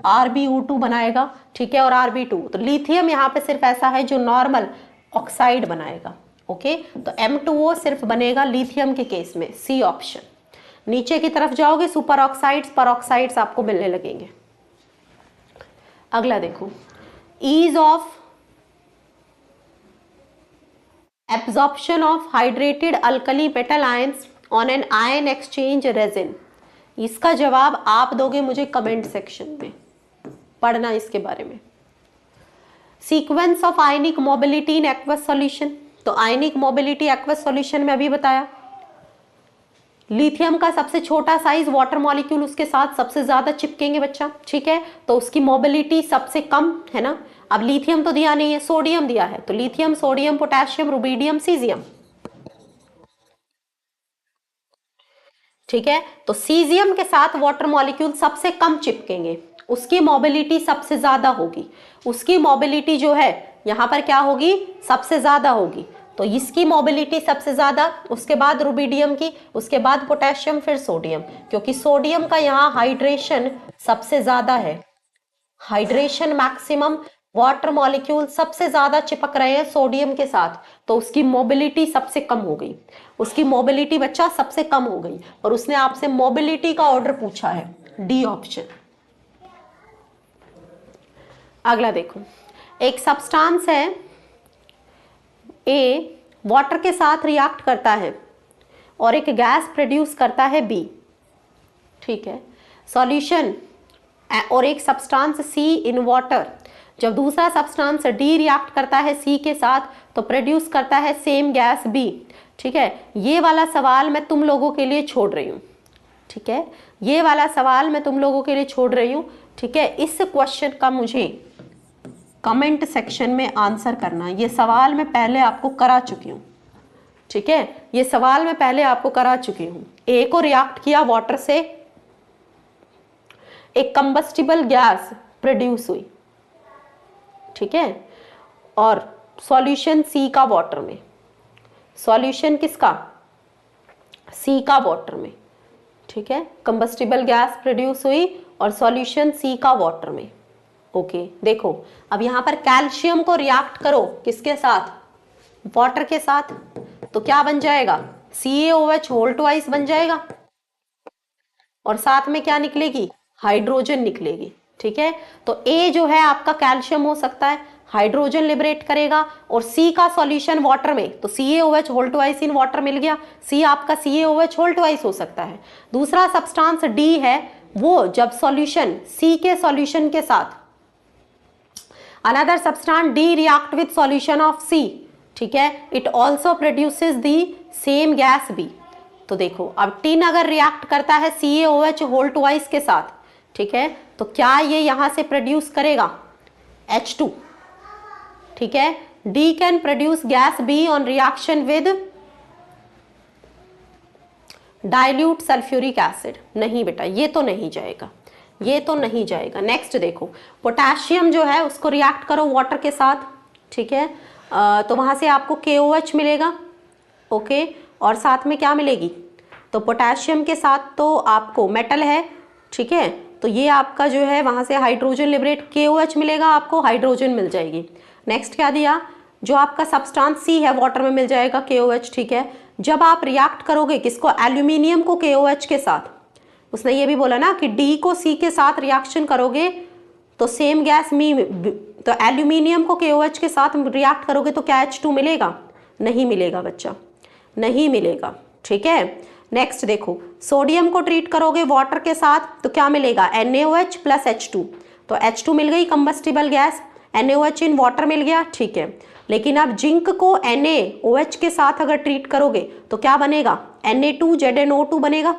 RbO2 बनाएगा, ठीक है, और Rb2। तो लिथियम यहाँ पे सिर्फ ऐसा है जो नॉर्मल ऑक्साइड बनाएगा। ओके, तो M2O सिर्फ बनेगा लिथियम के केस में, सी ऑप्शन। नीचे की तरफ जाओगे सुपर ऑक्साइड्स, परऑक्साइड्स आपको मिलने लगेंगे। अगला देखो, ease of absorption of hydrated alkali metal ions on an ion exchange resin. इसका जवाब आप दोगे मुझे कमेंट सेक्शन में, पढ़ना इसके बारे में। Sequence of ionic mobility in aqueous solution, तो आयनिक मोबिलिटी एक्वस सॉल्यूशन में अभी बताया, लिथियम का सबसे छोटा साइज वाटर मॉलिक्यूल उसके साथ सबसे ज्यादा चिपकेंगे बच्चा, ठीक है, तो उसकी मोबिलिटी सबसे कम, है ना। अब लिथियम तो दिया नहीं है, सोडियम दिया है, तो lithium, sodium, potassium, rubidium, caesium. ठीक है, तो सीजियम के साथ वाटर मॉलिक्यूल सबसे कम चिपकेंगे, उसकी मोबिलिटी सबसे ज्यादा होगी, उसकी मोबिलिटी जो है यहां पर क्या होगी, सबसे ज्यादा होगी। तो इसकी मोबिलिटी सबसे ज्यादा, उसके बाद रुबिडियम की, उसके बाद पोटेशियम, फिर सोडियम, क्योंकि सोडियम का यहाँ हाइड्रेशन सबसे ज्यादा है, हाइड्रेशन मैक्सिमम, वाटर मॉलिक्यूल सबसे ज्यादा चिपक रहे हैं सोडियम के साथ, तो उसकी मोबिलिटी सबसे कम हो गई, उसकी मोबिलिटी बच्चा सबसे कम हो गई। और उसने आपसे मोबिलिटी का ऑर्डर पूछा है, डी ऑप्शन। अगला देखो, एक सब्सटेंस है ए, वाटर के साथ रिएक्ट करता है और एक गैस प्रोड्यूस करता है बी। ठीक है, सॉल्यूशन, और एक सब्सटेंस सी इन वाटर, जब दूसरा सब्सटेंस डी रिएक्ट करता है सी के साथ तो प्रोड्यूस करता है सेम गैस बी। ठीक है, ये वाला सवाल मैं तुम लोगों के लिए छोड़ रही हूँ। ठीक है, ये वाला सवाल मैं तुम लोगों के लिए छोड़ रही हूँ। ठीक है, इस क्वेश्चन का मुझे कमेंट सेक्शन में आंसर करना। ये सवाल मैं पहले आपको करा चुकी हूँ। ठीक है, ये सवाल मैं पहले आपको करा चुकी हूँ। ए को रिएक्ट किया वाटर से, एक कंबस्टिबल गैस प्रोड्यूस हुई। ठीक है, और सॉल्यूशन सी का वाटर में, सॉल्यूशन किसका, सी का वाटर में। ठीक है, कंबस्टिबल गैस प्रोड्यूस हुई और सॉल्यूशन सी का वाटर में। ओके, देखो अब यहां पर कैल्शियम को रिएक्ट करो किसके साथ, वाटर के साथ, तो क्या बन जाएगा, CaOH होल ट्वाइस बन जाएगा, और साथ में क्या निकलेगी, हाइड्रोजन निकलेगी। ठीक है, तो ए जो है आपका कैल्शियम हो सकता है, हाइड्रोजन लिबरेट करेगा, और सी का सॉल्यूशन वाटर में, तो CaOH whole twice in water मिल गया, सी आपका CaOH होल ट्वाइस हो सकता है। दूसरा सब्सटेंस डी है, वो जब सॉल्यूशन सी के सॉल्यूशन के साथ another substance D react with solution of C, ठीक है, it also produces the same gas B. तो देखो अब टिन अगर रिएक्ट करता है CaOH होल ट्वाइस के साथ, ठीक है, तो क्या ये यहां से प्रोड्यूस करेगा H2। ठीक है, D can produce gas B on reaction with dilute sulphuric acid. नहीं बेटा, ये तो नहीं जाएगा, ये तो नहीं जाएगा। नेक्स्ट देखो, पोटेशियम जो है उसको रिएक्ट करो वाटर के साथ। ठीक है, तो वहां से आपको KOH मिलेगा। ओके, और साथ में क्या मिलेगी, तो पोटेशियम के साथ तो आपको मेटल है। ठीक है, तो ये आपका जो है वहां से हाइड्रोजन लिबरेट, KOH मिलेगा आपको, हाइड्रोजन मिल जाएगी। नेक्स्ट क्या दिया, जो आपका सब्सटेंस सी है वाटर में मिल जाएगा KOH। ठीक है, जब आप रिएक्ट करोगे किसको, एल्यूमिनियम को KOH के साथ, उसने ये भी बोला ना कि डी को सी के साथ रिएक्शन करोगे तो सेम गैस मी, तो एल्यूमिनियम को KOH के साथ रिएक्ट करोगे तो क्या H2 मिलेगा, नहीं मिलेगा बच्चा, नहीं मिलेगा। ठीक है, नेक्स्ट देखो, सोडियम को ट्रीट करोगे वाटर के साथ तो क्या मिलेगा, NaOH प्लस H2, तो H2 मिल गई combustible gas, NaOH in water मिल गया। ठीक है, लेकिन आप जिंक को NaOH के साथ अगर ट्रीट करोगे तो क्या बनेगा, Na2ZnO2 बनेगा,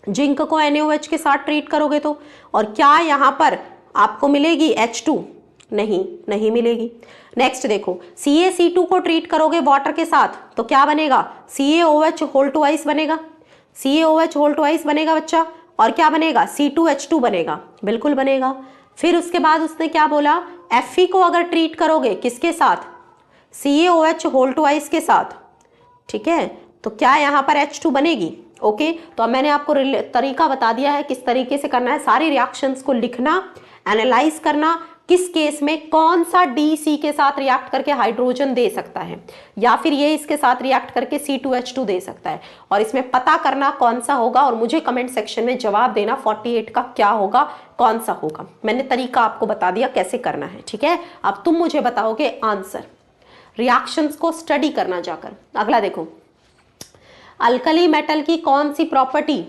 जिंक को NaOH के साथ ट्रीट करोगे तो। और क्या यहाँ पर आपको मिलेगी H2, नहीं, नहीं मिलेगी। नेक्स्ट देखो, CaC2 को ट्रीट करोगे वाटर के साथ तो क्या बनेगा, CaOH होल ट्वाइस बनेगा, CaOH होल ट्वाइस बनेगा बच्चा, और क्या बनेगा, C2H2 बनेगा, बिल्कुल बनेगा। फिर उसके बाद उसने क्या बोला, Fe को अगर ट्रीट करोगे किसके साथ, CaOH होल ट्वाइस के साथ, ठीक है, तो क्या यहाँ पर H2 बनेगी। ओके, तो अब मैंने आपको तरीका बता दिया है किस तरीके से करना है, सारी रिएक्शंस को लिखना, एनालाइज करना, किस केस में कौन सा डी सी के साथ रिएक्ट करके हाइड्रोजन दे सकता है, या फिर ये इसके साथ रिएक्ट करके C2H2 दे सकता है, और इसमें पता करना कौन सा होगा, और मुझे कमेंट सेक्शन में जवाब देना 48 का क्या होगा, कौन सा होगा। मैंने तरीका आपको बता दिया कैसे करना है। ठीक है, अब तुम मुझे बताओगे आंसर, रिएक्शंस को स्टडी करना जाकर। अगला देखो, अल्कली मेटल की कौन सी प्रॉपर्टी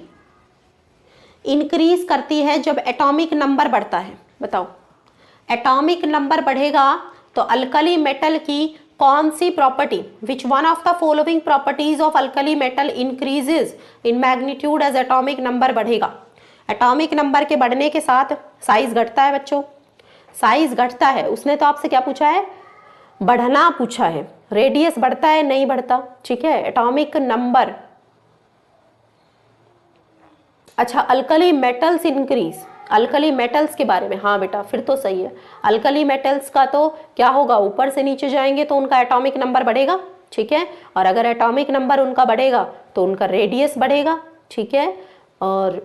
इंक्रीज करती है जब एटॉमिक नंबर बढ़ता है, बताओ। एटॉमिक नंबर बढ़ेगा तो अल्कली मेटल की कौन सी property, which one of the following properties of alkali metal increases in magnitude as atomic number बढ़ेगा। एटॉमिक नंबर के बढ़ने के साथ साइज घटता है बच्चों, साइज घटता है, उसने तो आपसे क्या पूछा है, बढ़ना पूछा है। रेडियस बढ़ता है, नहीं बढ़ता, ठीक है। एटॉमिक नंबर, अच्छा alkali metals increase, alkali metals के बारे में, हाँ बेटा फिर तो सही है। अल्कली मेटल्स का तो क्या होगा, ऊपर से नीचे जाएंगे तो उनका एटॉमिक नंबर बढ़ेगा, ठीक है। और अगर एटॉमिक नंबर उनका बढ़ेगा तो उनका रेडियस बढ़ेगा, ठीक है। और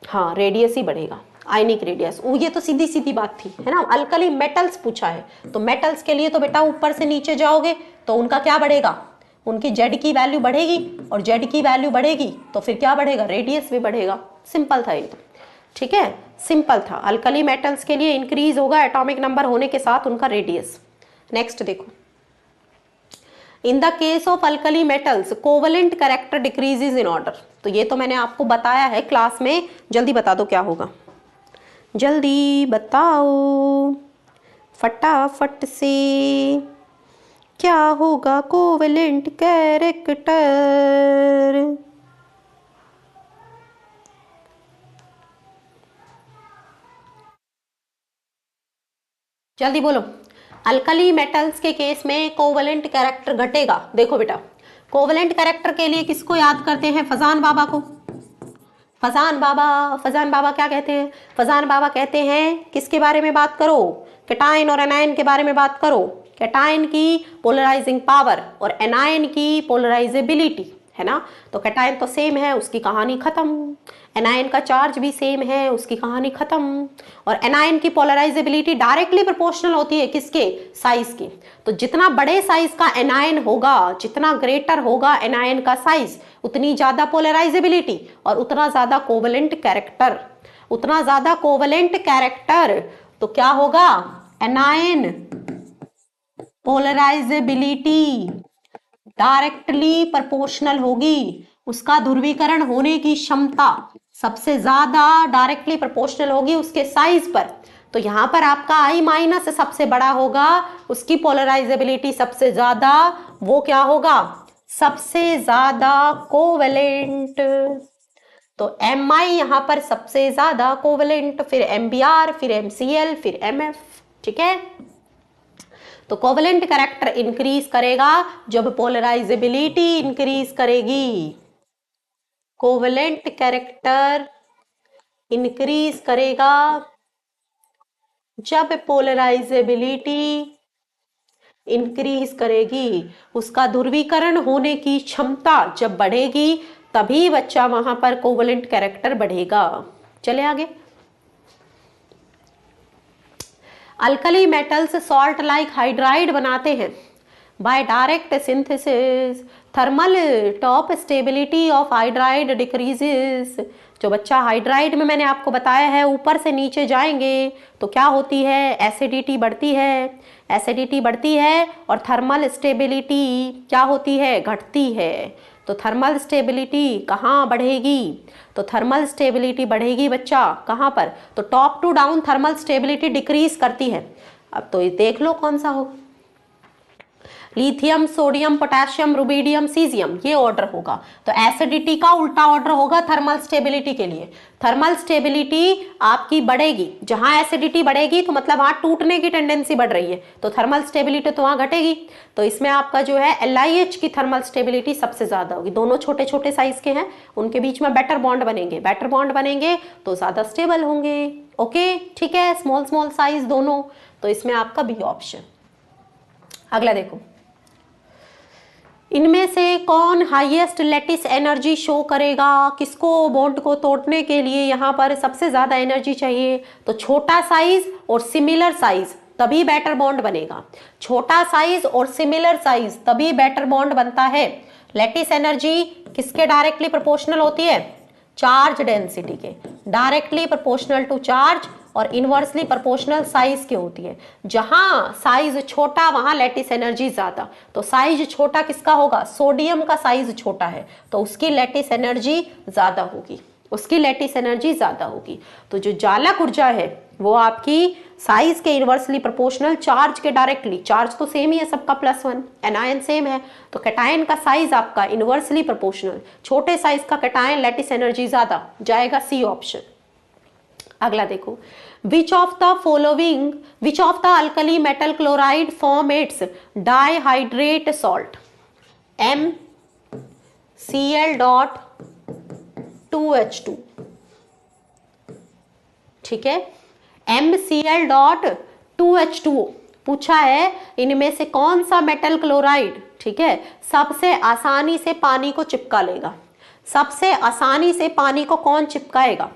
हाँ रेडियस ही बढ़ेगा, आयनिक रेडियस। ये तो सीधी सीधी बात थी, है ना। अल्कली मेटल्स पूछा है, तो मेटल्स के लिए तो बेटा ऊपर से नीचे जाओगे तो उनका क्या बढ़ेगा, उनकी जेड की वैल्यू बढ़ेगी, और जेड की वैल्यू बढ़ेगी तो फिर क्या बढ़ेगा, रेडियस भी बढ़ेगा। सिंपल था ये तो, ठीक है, सिंपल था। अल्कली मेटल्स के लिए इंक्रीज होगा एटॉमिक नंबर होने के साथ उनका रेडियस। नेक्स्ट देखो, in the case of alkali metals covalent character decreases in order. तो ये तो मैंने आपको बताया है क्लास में, जल्दी बता दो क्या होगा, जल्दी बताओ फटाफट से, क्या होगा कोवलेंट कैरेक्टर। जल्दी बोलो। अल्कली मेटल्स के केस में कोवलेंट कैरेक्टर घटेगा। देखो बेटा, कोवलेंट कैरेक्टर के लिए किसको याद करते हैं, फजान बाबा को। फजान बाबा, फजान बाबा क्या कहते हैं, फजान बाबा कहते हैं किसके बारे में बात करो, कैटायन और एनायन के बारे में बात करो। कैटायन की पोलराइजिंग पावर और एनायन की पोलराइजेबिलिटी, है ना। तो कैटायन तो सेम है, उसकी कहानी खत्म। एनायन का चार्ज भी सेम है, उसकी कहानी खत्म। और एनायन की पोलराइजेबिलिटी डायरेक्टली प्रोपोर्शनल होती है किसके, साइज के। तो जितना बड़े साइज का एनायन होगा, जितना ग्रेटर होगा एनायन का साइज, उतनी ज्यादा पोलराइजेबिलिटी और उतना ज्यादा कोवलेंट कैरेक्टर, उतना ज्यादा कोवलेंट कैरेक्टर। तो क्या होगा, एनायन पोलराइजेबिलिटी डायरेक्टली प्रोपोर्शनल होगी, उसका ध्रुवीकरण होने की क्षमता सबसे ज्यादा डायरेक्टली प्रोपोर्शनल होगी उसके साइज पर। तो यहां पर आपका I माइनस सबसे बड़ा होगा, उसकी पोलराइजेबिलिटी सबसे ज्यादा, वो क्या होगा, सबसे ज्यादा कोवेलेंट। तो Mi यहां पर सबसे ज्यादा कोवेलेंट, फिर Mbr, फिर Mcl, फिर Mf, ठीक है। तो कोवेलेंट कैरेक्टर इंक्रीज करेगा जब पोलराइजेबिलिटी इंक्रीज करेगी, कोवेलेंट कैरेक्टर इंक्रीज करेगा जब पोलराइजेबिलिटी इंक्रीज करेगी, उसका ध्रुवीकरण होने की क्षमता जब बढ़ेगी तभी बच्चा वहां पर कोवेलेंट कैरेक्टर बढ़ेगा। चले आगे। Alkali metals salt like hydride बनाते हैं by direct synthesis, thermal top stability of hydride decreases. जो बच्चा हाइड्राइड में मैंने आपको बताया है, ऊपर से नीचे जाएंगे तो क्या होती है, एसिडिटी बढ़ती है, एसिडिटी बढ़ती है और थर्मल स्टेबिलिटी क्या होती है, घटती है। तो थर्मल स्टेबिलिटी कहाँ बढ़ेगी, तो थर्मल स्टेबिलिटी बढ़ेगी बच्चा कहाँ पर, तो top to down thermal stability decrease करती है। अब तो ये देख लो कौन सा होगा, lithium, sodium, potassium, rubidium, caesium, ये ऑर्डर होगा। तो एसिडिटी का उल्टा ऑर्डर होगा थर्मल स्टेबिलिटी के लिए। थर्मल स्टेबिलिटी आपकी बढ़ेगी, जहां एसिडिटी बढ़ेगी तो मतलब वहां टूटने की टेंडेंसी बढ़ रही है, तो थर्मल स्टेबिलिटी तो वहां घटेगी। तो इसमें आपका जो है LiH की थर्मल स्टेबिलिटी सबसे ज्यादा होगी। दोनों छोटे छोटे साइज के हैं, उनके बीच में बेटर बॉन्ड बनेंगे, बेटर बॉन्ड बनेंगे तो ज्यादा स्टेबल होंगे। ओके ठीक है, स्मॉल स्मॉल साइज दोनों, तो इसमें आपका बी ऑप्शन। अगला देखो, इनमें से कौन हाईएस्ट लैटिस एनर्जी शो करेगा, किसको बॉन्ड को तोड़ने के लिए यहाँ पर सबसे ज्यादा एनर्जी चाहिए, तो छोटा साइज और सिमिलर साइज तभी बेटर बॉन्ड बनेगा। छोटा साइज और सिमिलर साइज तभी बेटर बॉन्ड बनता है। लैटिस एनर्जी किसके डायरेक्टली प्रोपोर्शनल होती है, चार्ज डेंसिटी के, डायरेक्टली प्रोपोर्शनल टू चार्ज और इनवर्सली प्रोपोर्शनल साइज की होती है। जहां साइज छोटा वहां लैटिस एनर्जी ज्यादा। तो साइज छोटा किसका होगा, सोडियम का साइज छोटा है तो उसकी लैटिस एनर्जी ज्यादा होगी, उसकी लैटिस एनर्जी ज्यादा होगी। तो जो जालक ऊर्जा है वो आपकी साइज के इनवर्सली प्रोपोर्शनल, चार्ज के डायरेक्टली, चार्ज तो सेम ही है सबका +1, एनायन सेम है, तो कैटायन का साइज आपका इनवर्सली प्रोपोर्शनल, छोटे साइज का कैटायन लैटिस एनर्जी ज्यादा, जाएगा सी ऑप्शन। अगला देखो, विच of the alkali metal chloride form it's dihydrate salt? MCl.2H2, ठीक है, MCl.2H2O पूछा है, इनमें से कौन सा मेटल क्लोराइड, ठीक है, सबसे आसानी से पानी को चिपका लेगा? सबसे आसानी से पानी को कौन चिपकाएगा?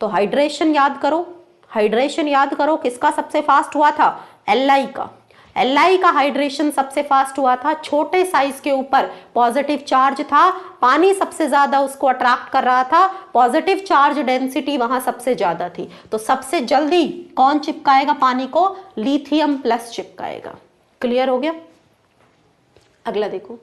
तो हाइड्रेशन याद करो, हाइड्रेशन याद करो, किसका सबसे फास्ट हुआ था? Li का। Li का हाइड्रेशन सबसे फास्ट हुआ था, छोटे साइज के ऊपर पॉजिटिव चार्ज था, पानी सबसे ज्यादा उसको अट्रैक्ट कर रहा था, पॉजिटिव चार्ज डेंसिटी वहां सबसे ज्यादा थी, तो सबसे जल्दी कौन चिपकाएगा पानी को? Lithium plus चिपकाएगा। क्लियर हो गया? अगला देखो,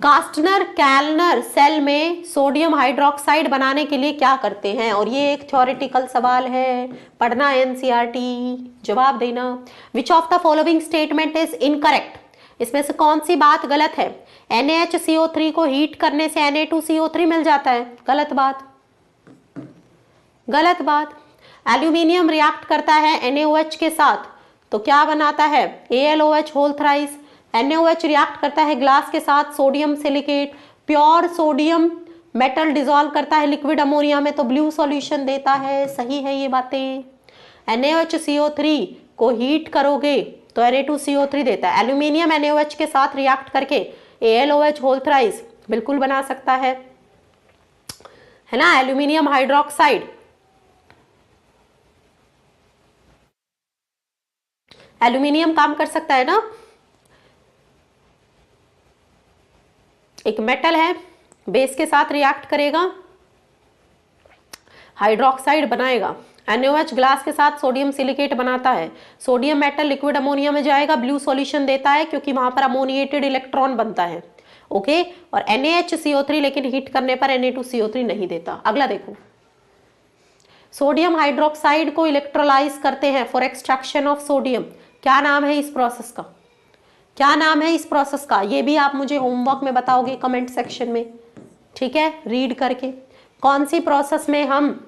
कास्टनर कैलनर सेल में सोडियम हाइड्रोक्साइड बनाने के लिए क्या करते हैं? और ये एक थ्योरेटिकल सवाल है, पढ़ना एनसीईआरटी, जवाब देना। विच of the following statement is incorrect? इसमें से कौन सी बात गलत है? NaHCO3 को हीट करने से Na2CO3 मिल जाता है, गलत बात, गलत बात। एल्यूमिनियम रिएक्ट करता है NaOH के साथ तो क्या बनाता है? AlOH whole thrice. NaOH react करता है ग्लास के साथ, sodium silicate, pure sodium metal dissolve करता है लिक्विड अमोनिया में तो ब्लू सॉल्यूशन देता है। सही है ये बातें। NaOHCO3 को हीट करोगे तो Na2CO3 देता है। एल्यूमिनियम NaOH के साथ रिएक्ट करके AlOH होल थ्राइस बिल्कुल बना सकता है ना? एल्यूमिनियम हाइड्रोक्साइड, एल्यूमिनियम काम कर सकता है ना, एक मेटल है, बेस के साथ रिएक्ट करेगा, हाइड्रोक्साइड बनाएगा। NaOH ग्लास के साथ सोडियम सिलिकेट बनाता है, सोडियम मेटल लिक्विड अमोनिया में जाएगा, ब्लू सॉल्यूशन देता है क्योंकि वहां पर अमोनिएटेड इलेक्ट्रॉन बनता है। ओके, और NaHCO3 लेकिन हीट करने पर Na2CO3 नहीं देता। अगला देखो, सोडियम हाइड्रोक्साइड को इलेक्ट्रोलाइज करते हैं फॉर एक्सट्रैक्शन ऑफ सोडियम। क्या नाम है इस प्रोसेस का? क्या नाम है इस प्रोसेस का? ये भी आप मुझे होमवर्क में बताओगे कमेंट सेक्शन में, ठीक है, रीड करके। कौन सी प्रोसेस में हम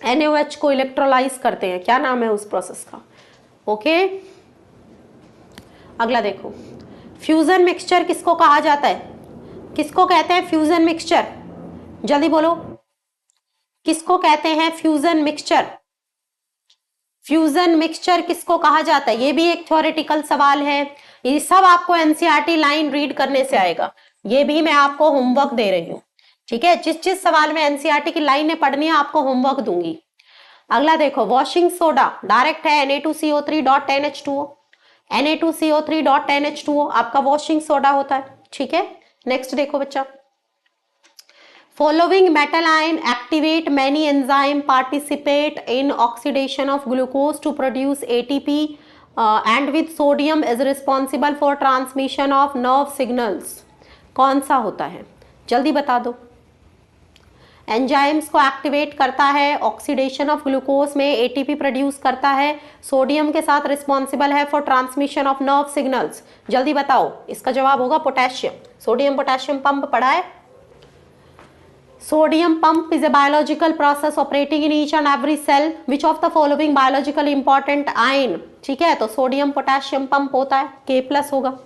NaOH को इलेक्ट्रोलाइज करते हैं, क्या नाम है उस प्रोसेस का? ओके, अगला देखो, फ्यूजन मिक्सचर किसको कहा जाता है? किसको कहते हैं फ्यूजन मिक्सचर? जल्दी बोलो, किसको कहते हैं फ्यूजन मिक्सचर? फ्यूजन मिक्सचर किसको कहा जाता है? ये भी एक थ्योरेटिकल सवाल है, ये सब आपको एनसीईआरटी लाइन रीड करने से आएगा, ये भी मैं आपको होमवर्क दे रही हूँ, ठीक है। जिस जिस सवाल में एनसीईआरटी की लाइनें पढ़नी है आपको होमवर्क दूंगी। अगला देखो, वॉशिंग सोडा डायरेक्ट है Na2CO3.10H2O, Na2CO3.10H2O आपका वॉशिंग सोडा होता है, ठीक है। नेक्स्ट देखो बच्चा, following metal ion activate many enzyme participate in oxidation of glucose to produce ATP and with sodium is responsible for transmission of nerve signals। कौन सा होता है? जल्दी बता दो। एंजाइम्स को एक्टिवेट करता है, ऑक्सीडेशन ऑफ ग्लूकोज में एटीपी प्रोड्यूस करता है, सोडियम के साथ रिस्पॉन्सिबल है for transmission of nerve signals. जल्दी बताओ, इसका जवाब होगा पोटेशियम। सोडियम पोटेशियम पंप पढ़ा है? Sodium pump is a biological process operating in each and every cell. Which of the following biological important ion? ठीक है, तो सोडियम पोटेशियम पंप होता है, K+ होगा।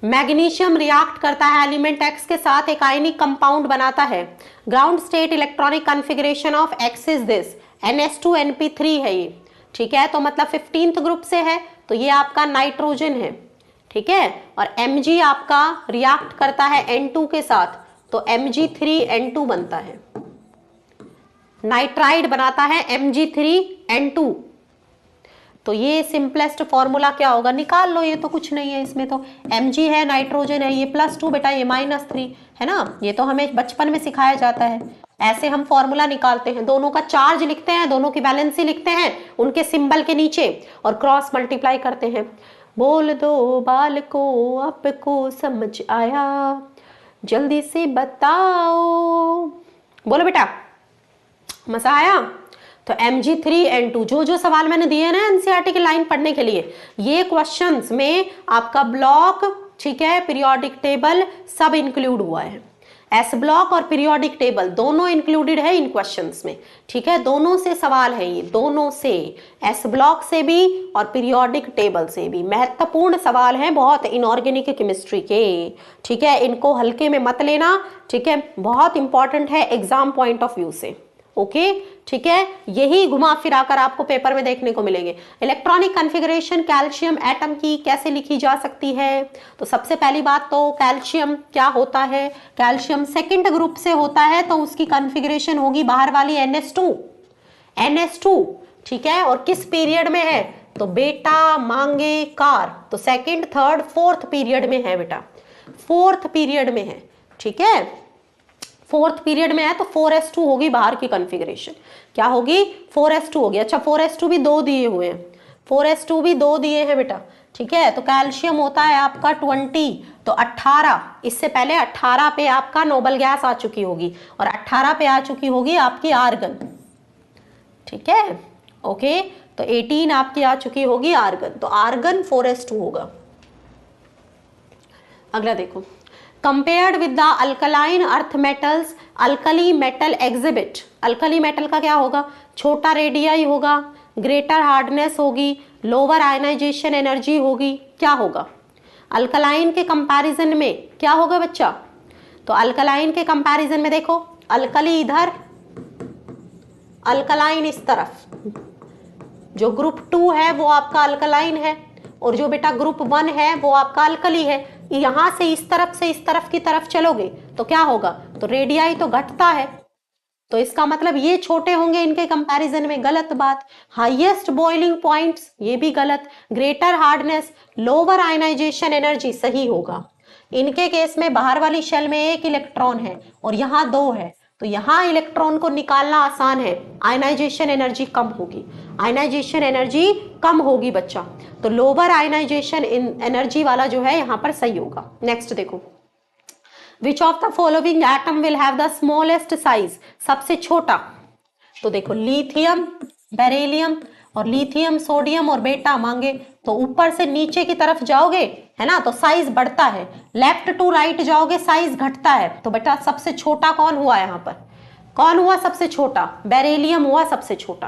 मैग्नीशियम रिएक्ट करता है एलिमेंट X के साथ, एक आयनिक कंपाउंड बनाता है। Ground state electronic configuration of X is this, NS2Np3 है ये, ठीक है, तो मतलब 15th ग्रुप से है, तो ये आपका नाइट्रोजन है, ठीक है। और Mg आपका रिएक्ट करता है N2 के साथ, तो Mg3N2 बनता है, नाइट्राइड बनाता है Mg3N2। तो ये सिंपलेस्ट फॉर्मूला क्या होगा, निकाल लो, ये तो कुछ नहीं है इसमें, तो Mg है, नाइट्रोजन है, ये +2 बेटा, ये -3 है ना, ये तो हमें बचपन में सिखाया जाता है। ऐसे हम फॉर्मूला निकालते हैं, दोनों का चार्ज लिखते हैं, दोनों की वैलेंसी लिखते हैं उनके सिंबल के नीचे और क्रॉस मल्टीप्लाई करते हैं। बोल दो बाल को आपको समझ आया, जल्दी से बताओ, बोलो बेटा, मजा आया? तो Mg3N2, जो सवाल मैंने दिए ना एनसीईआरटी की लाइन पढ़ने के लिए, ये क्वेश्चंस में आपका ब्लॉक, ठीक है, पीरियोडिक टेबल सब इंक्लूड हुआ है। एस ब्लॉक और पीरियोडिक टेबल दोनों इंक्लूडेड है इन क्वेश्चंस में, ठीक है, दोनों से सवाल है ये, दोनों से, एस ब्लॉक से भी और पीरियोडिक टेबल से भी महत्वपूर्ण सवाल हैं बहुत इनऑर्गेनिक केमिस्ट्री के, ठीक है, इनको हल्के में मत लेना, ठीक है, बहुत इंपॉर्टेंट है एग्जाम पॉइंट ऑफ व्यू से, ओके, ठीक है, यही घुमा फिरा कर आपको पेपर में देखने को मिलेंगे। इलेक्ट्रॉनिक कॉन्फ़िगरेशन कैल्शियम एटम की कैसे लिखी जा सकती है? तो सबसे पहली बात तो कैल्शियम क्या होता है, कैल्शियम सेकंड ग्रुप से होता है तो उसकी कॉन्फ़िगरेशन होगी बाहर वाली NH2, ठीक है, और किस पीरियड में है? तो बेटा मांगे कार, तो सेकंड थर्ड फोर्थ पीरियड में है बेटा, फोर्थ पीरियड में है, ठीक है, फोर्थ पीरियड में है तो 4s2 होगी बाहर की कॉन्फ़िगरेशन, क्या होगी? 4s2 होगी। अच्छा 4s2 भी 2 दिए हुए हैं, 4s2 भी 2 दिए हैं बेटा, ठीक है, तो कैल्शियम होता है आपका 20, तो 18, इससे पहले 18 पे आपका नोबल गैस आ चुकी होगी और 18 पे आ चुकी होगी आपकी आर्गन, ठीक है, ओके, तो 18 आपकी आ चुकी होगी आर्गन, तो आर्गन 4s2 होगा। अगला देखो, compared with the alkaline earth metals, alkali metal exhibit, alkali metal का क्या होगा? छोटा रेडियाई होगा, ग्रेटर हार्डनेस होगी, लोअर आयनाइजेशन एनर्जी होगी, क्या होगा? अल्कलाइन के कंपैरिजन में क्या होगा बच्चा? तो अल्कलाइन के कंपैरिजन में देखो, अल्कली इधर, अल्कलाइन इस तरफ, जो ग्रुप 2 है वो आपका अल्कलाइन है और जो बेटा ग्रुप 1 है वो आपका अल्कली है। यहां से इस तरफ से इस तरफ की तरफ चलोगे तो क्या होगा? तो रेडियाई तो घटता है, तो इसका मतलब ये छोटे होंगे इनके कंपैरिजन में, गलत बात। हाईएस्ट बॉइलिंग पॉइंट्स, ये भी गलत। Greater hardness, lower ionization energy, सही होगा। इनके केस में बाहर वाली शेल में 1 इलेक्ट्रॉन है और यहाँ 2 है, तो यहाँ इलेक्ट्रॉन को निकालना आसान है, आयनाइजेशन एनर्जी कम होगी, आयनाइजेशन एनर्जी कम होगी बच्चा, तो लोअर आयनाइजेशन एनर्जी वाला जो है यहाँ पर सही होगा। नेक्स्ट देखो, विच of the following atom will have the smallest size, सबसे छोटा? तो देखो लिथियम, बेरिलियम, और लिथियम, सोडियम और बेटा मांगे, तो ऊपर से नीचे की तरफ जाओगे है ना तो साइज बढ़ता है, लेफ्ट टू राइट जाओगे साइज घटता है, तो बेटा सबसे छोटा कौन हुआ यहाँ पर? कौन हुआ सबसे छोटा? बेरिलियम हुआ सबसे छोटा,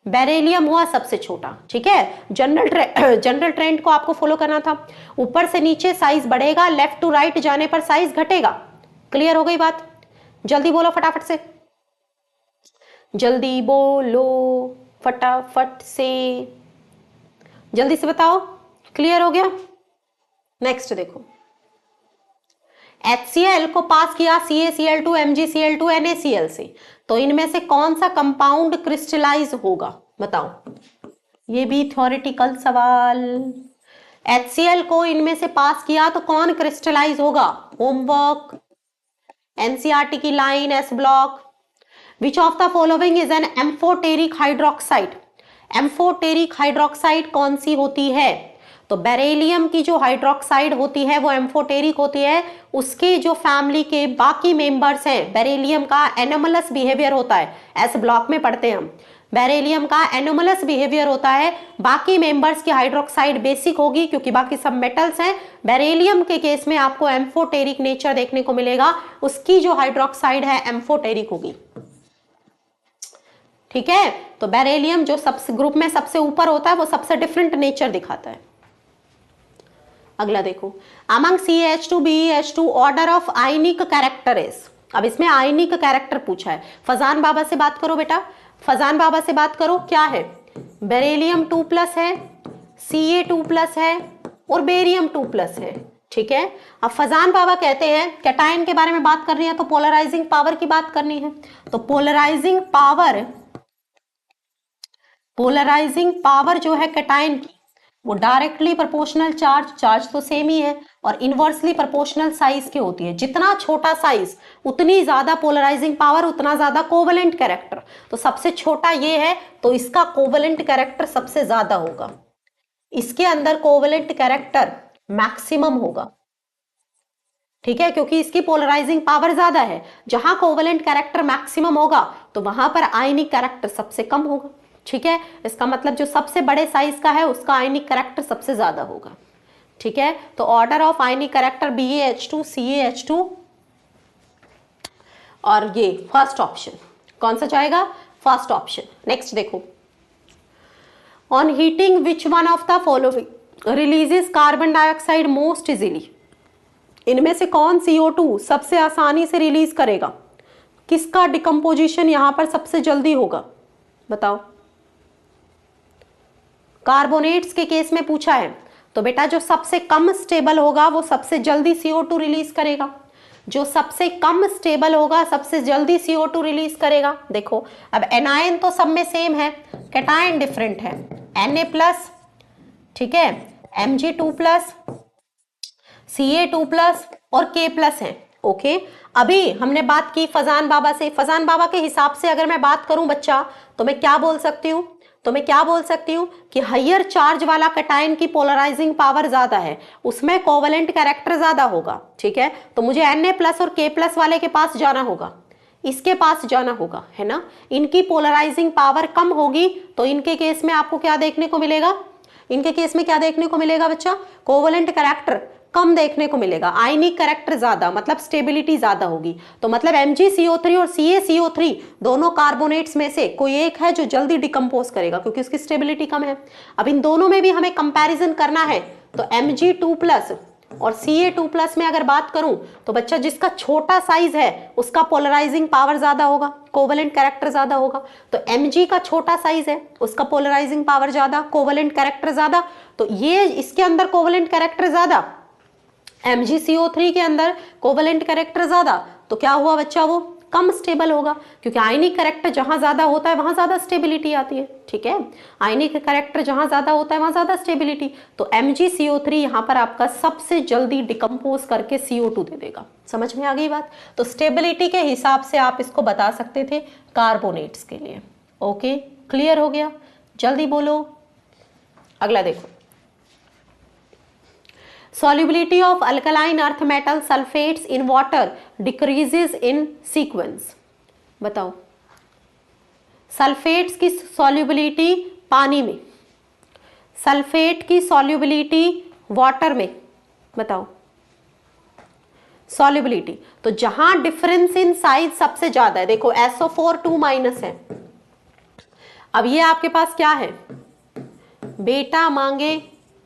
बेरिलियम हुआ सबसे छोटा, ठीक है। जनरल ट्रेंड को आपको फॉलो करना था, ऊपर से नीचे साइज बढ़ेगा, लेफ्ट टू राइट जाने पर साइज घटेगा। क्लियर हो गई बात? जल्दी बोलो फटाफट से, जल्दी बोलो फटाफट से, जल्दी से बताओ। क्लियर हो गया? नेक्स्ट देखो, HCl को पास किया CaCl2, MgCl2, NaCl से, तो इनमें से कौन सा कंपाउंड क्रिस्टलाइज होगा? बताओ, ये भी थ्योरेटिकल सवाल। HCl को इनमें से पास किया तो कौन क्रिस्टलाइज होगा? होमवर्क, NCERT की line, S block. Which of the following is an amphoteric hydroxide, amphoteric hydroxide कौन सी होती है? तो बेरिलियम की जो हाइड्रोक्साइड होती है वो एम्फोटेरिक होती है, उसके जो फैमिली के बाकी मेंबर्स हैं, बेरिलियम का एनोमलस बिहेवियर होता है, एस ब्लॉक में पढ़ते हैं हम, बेरिलियम का एनोमलस बिहेवियर होता है, बाकी मेंबर्स की हाइड्रोक्साइड बेसिक होगी क्योंकि बाकी सब मेटल्स हैं। बेरिलियम के केस में आपको एम्फोटेरिक नेचर देखने को मिलेगा, उसकी जो हाइड्रोक्साइड है एम्फोटेरिक होगी, ठीक है। तो बेरिलियम जो सबसे ग्रुप में सबसे ऊपर होता है वो सबसे डिफरेंट नेचर दिखाता है। अगला देखो, among CH2 BeH2 order of ionic character is, अब इसमें आयनिक कैरेक्टर पूछा है। फजान बाबा से बात करो बेटा, फजान बाबा से बात करो, क्या है? बेरिलियम 2+ है, Ca2+ है और बेरियम 2+ है, ठीक है। अब फजान बाबा कहते हैं कैटायन के बारे में बात करनी है तो पोलराइजिंग पावर की बात करनी है, तो पोलराइजिंग पावर जो है कैटायन की वो डायरेक्टली प्रोपोर्शनल चार्ज तो सेम ही है और इनवर्सली प्रोपोर्शनल साइज की होती है। जितना छोटा साइज उतनी ज्यादा पोलराइजिंग पावर, उतना ज्यादा कोवेलेंट कैरेक्टर। तो सबसे छोटा ये है तो इसका कोवेलेंट कैरेक्टर सबसे ज्यादा होगा, इसके अंदर कोवेलेंट कैरेक्टर मैक्सिमम होगा, ठीक है, क्योंकि इसकी पोलराइजिंग पावर ज्यादा है। जहां कोवेलेंट कैरेक्टर मैक्सिमम होगा तो वहां पर आयनिक कैरेक्टर सबसे कम होगा, ठीक है। इसका मतलब जो सबसे बड़े साइज का है उसका आयनिक कैरेक्टर सबसे ज्यादा होगा, ठीक है। तो order of ionic character BaH2 CaH2, और ये फर्स्ट ऑप्शन कौन सा जाएगा, फर्स्ट ऑप्शन। नेक्स्ट देखो, on heating which one of the following releases carbon dioxide most easily, इनमें से कौन CO2 सबसे आसानी से रिलीज करेगा, किसका डिकम्पोजिशन यहां पर सबसे जल्दी होगा, बताओ। कार्बोनेट्स के केस में पूछा है, तो बेटा जो सबसे कम स्टेबल होगा वो सबसे जल्दी CO2 रिलीज करेगा, जो सबसे कम स्टेबल होगा सबसे जल्दी CO2 रिलीज करेगा। देखो अब एनायन तो सब में सेम है, कैटायन डिफरेंट है, Na+, ठीक है, Mg2+, Ca2+ और K+ है। ओके, अभी हमने बात की फजान बाबा से, फजान बाबा के हिसाब से अगर मैं बात करूं बच्चा, तो मैं क्या बोल सकती हूँ, कि हायर चार्ज वाला कैटायन की पोलराइजिंग पावर ज्यादा है, उसमें कोवेलेंट कैरेक्टर ज्यादा होगा, ठीक है। तो मुझे Na+ और K+ वाले के पास जाना होगा, इसके पास जाना होगा, है ना। इनकी पोलराइजिंग पावर कम होगी, तो इनके केस में आपको क्या देखने को मिलेगा, इनके केस में क्या देखने को मिलेगा बच्चा, कोवेलेंट कैरेक्टर कम देखने को मिलेगा, आयनिक कैरेक्टर ज्यादा, मतलब स्टेबिलिटी ज्यादा होगी। तो मतलब MgCO3 और CaCO3 दोनों कार्बोनेट्स में से कोई एक है जो जल्दी डिकम्पोज करेगा, क्योंकि उसकी स्टेबिलिटी कम है। अब इन दोनों में भी हमें कंपैरिजन करना है, तो Mg2+ और Ca2+ में अगर बात करूं, तो बच्चा जिसका छोटा साइज है उसका पोलराइजिंग पावर ज्यादा होगा, कोवेलेंट कैरेक्टर ज्यादा होगा। तो Mg का छोटा साइज है, उसका पोलराइजिंग पावर ज्यादा, कोवेलेंट कैरेक्टर ज्यादा, तो ये इसके अंदर कोवेलेंट कैरेक्टर ज्यादा, MgCO3 के अंदर कोवेलेंट कैरेक्टर ज्यादा, तो क्या हुआ बच्चा, वो कम स्टेबल होगा, क्योंकि आयनिक कैरेक्टर जहां ज्यादा होता है वहां ज्यादा स्टेबिलिटी आती है, ठीक है। आयनिक कैरेक्टर जहां ज्यादा होता है वहां ज्यादा स्टेबिलिटी, तो MgCO3 यहां पर आपका सबसे जल्दी डिकम्पोज करके CO2 दे देगा। समझ में आ गई बात। तो स्टेबिलिटी के हिसाब से आप इसको बता सकते थे कार्बोनेट्स के लिए। ओके, क्लियर हो गया, जल्दी बोलो। अगला देखो, solubility of alkaline earth metal sulfates in water decreases in sequence। बताओ, सल्फेट्स की सॉल्युबिलिटी पानी में, सल्फेट की सॉल्युबिलिटी वाटर में, बताओ सॉल्युबिलिटी। तो जहां डिफरेंस इन साइज सबसे ज्यादा है, देखो SO4 2- है। अब ये आपके पास क्या है, बेटा मांगे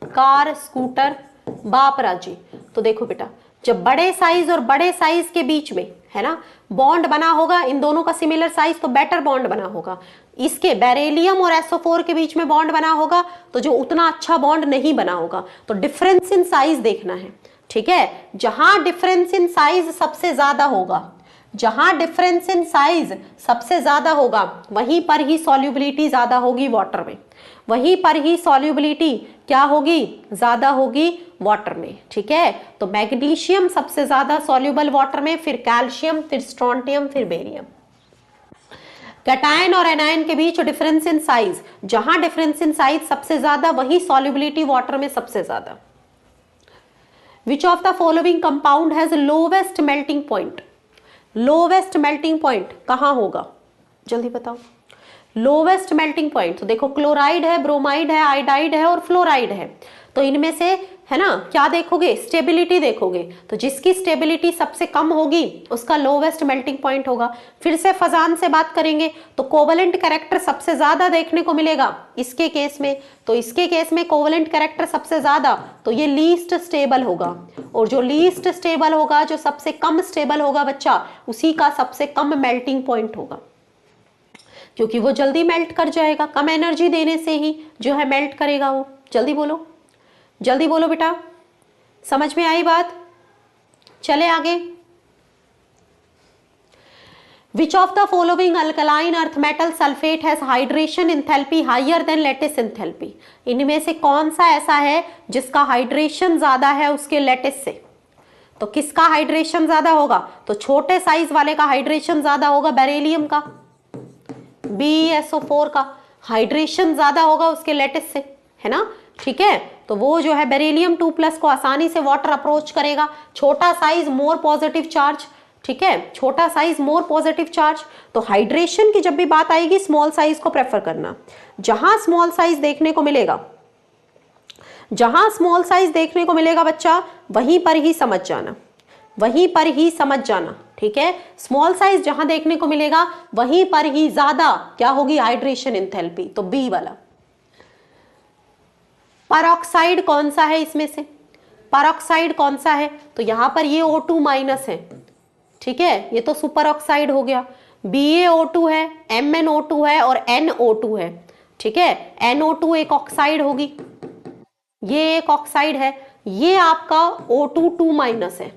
कार स्कूटर बाप राजी। तो देखो बेटा, जब बड़े साइज और बड़े साइज के बीच में, है ना, बॉन्ड बना होगा, इन दोनों का सिमिलर साइज, तो बेटर बॉन्ड बना होगा। इसके बेरिलियम और SO4 के बीच में बॉन्ड बना होगा, तो जो उतना अच्छा बॉन्ड नहीं बना होगा। तो डिफरेंस इन साइज देखना है, ठीक है। जहां डिफरेंस इन साइज सबसे ज्यादा होगा, जहां डिफरेंस इन साइज सबसे ज्यादा होगा, वहीं पर ही सॉल्युबिलिटी ज्यादा होगी वाटर में, वहीं पर ही सॉल्युबिलिटी क्या होगी, ज्यादा होगी वाटर में, ठीक है। तो मैग्नीशियम सबसे ज्यादा सॉल्युबल वाटर में, फिर कैल्शियम, फिर स्ट्रोंटियम, फिर बेरियम। कैटायन और एनायन के बीच डिफरेंस इन साइज, जहां डिफरेंस इन साइज सबसे ज्यादा, वही सॉल्युबिलिटी वाटर में सबसे ज्यादा। विच of the following compound has lowest melting point, lowest melting point कहां होगा, जल्दी बताओ। लोवेस्ट मेल्टिंग पॉइंट, तो देखो क्लोराइड है, ब्रोमाइड है, आयोडाइड है और फ्लोराइड है। तो इनमें से, है ना, क्या देखोगे, स्टेबिलिटी देखोगे। तो जिसकी स्टेबिलिटी सबसे कम होगी उसका लोवेस्ट मेल्टिंग पॉइंट होगा। फिर से फजान से बात करेंगे, तो कोवेलेंट कैरेक्टर सबसे ज्यादा देखने को मिलेगा इसके केस में। तो इसके केस में कोवेलेंट कैरेक्टर सबसे ज्यादा, तो ये लीस्ट स्टेबल होगा। और जो लीस्ट स्टेबल होगा, जो सबसे कम स्टेबल होगा बच्चा, उसी का सबसे कम मेल्टिंग पॉइंट होगा, क्योंकि वो जल्दी मेल्ट कर जाएगा, कम एनर्जी देने से ही जो है मेल्ट करेगा वो। जल्दी बोलो, जल्दी बोलो बेटा, समझ में आई बात। चले आगे। Which of the following alkaline earth metal sulphate has hydration enthalpy higher than lattice enthalpy, इनमें से कौन सा ऐसा है जिसका हाइड्रेशन ज्यादा है उसके लैटिस से। तो किसका हाइड्रेशन ज्यादा होगा, तो छोटे साइज वाले का हाइड्रेशन ज्यादा होगा, बेरिलियम का, BeSO4 का हाइड्रेशन ज्यादा होगा उसके लैटिस से, है ना, ठीक है। तो वो जो है बेरिलियम 2+ को आसानी से वाटर अप्रोच करेगा। छोटा साइज मोर पॉजिटिव चार्ज, ठीक है, छोटा साइज मोर पॉजिटिव चार्ज। तो हाइड्रेशन की जब भी बात आएगी स्मॉल साइज को प्रेफर करना। जहां स्मॉल साइज देखने को मिलेगा, जहां स्मॉल साइज देखने को मिलेगा बच्चा, वहीं पर ही समझ जाना, वहीं पर ही समझ जाना, ठीक है। स्मॉल साइज जहां देखने को मिलेगा वहीं पर ही ज्यादा क्या होगी, हाइड्रेशन एंथैल्पी, तो बी वाला। परऑक्साइड कौन सा है इसमें से, परऑक्साइड कौन सा है, तो यहां पर ये O2 माइनस है, ठीक है, ये तो सुपर ऑक्साइड हो गया। BaO2 है, MnO2 है और NO2 है, ठीक है। NO2 एक ऑक्साइड होगी, ये एक ऑक्साइड है, ये आपका O2 माइनस है,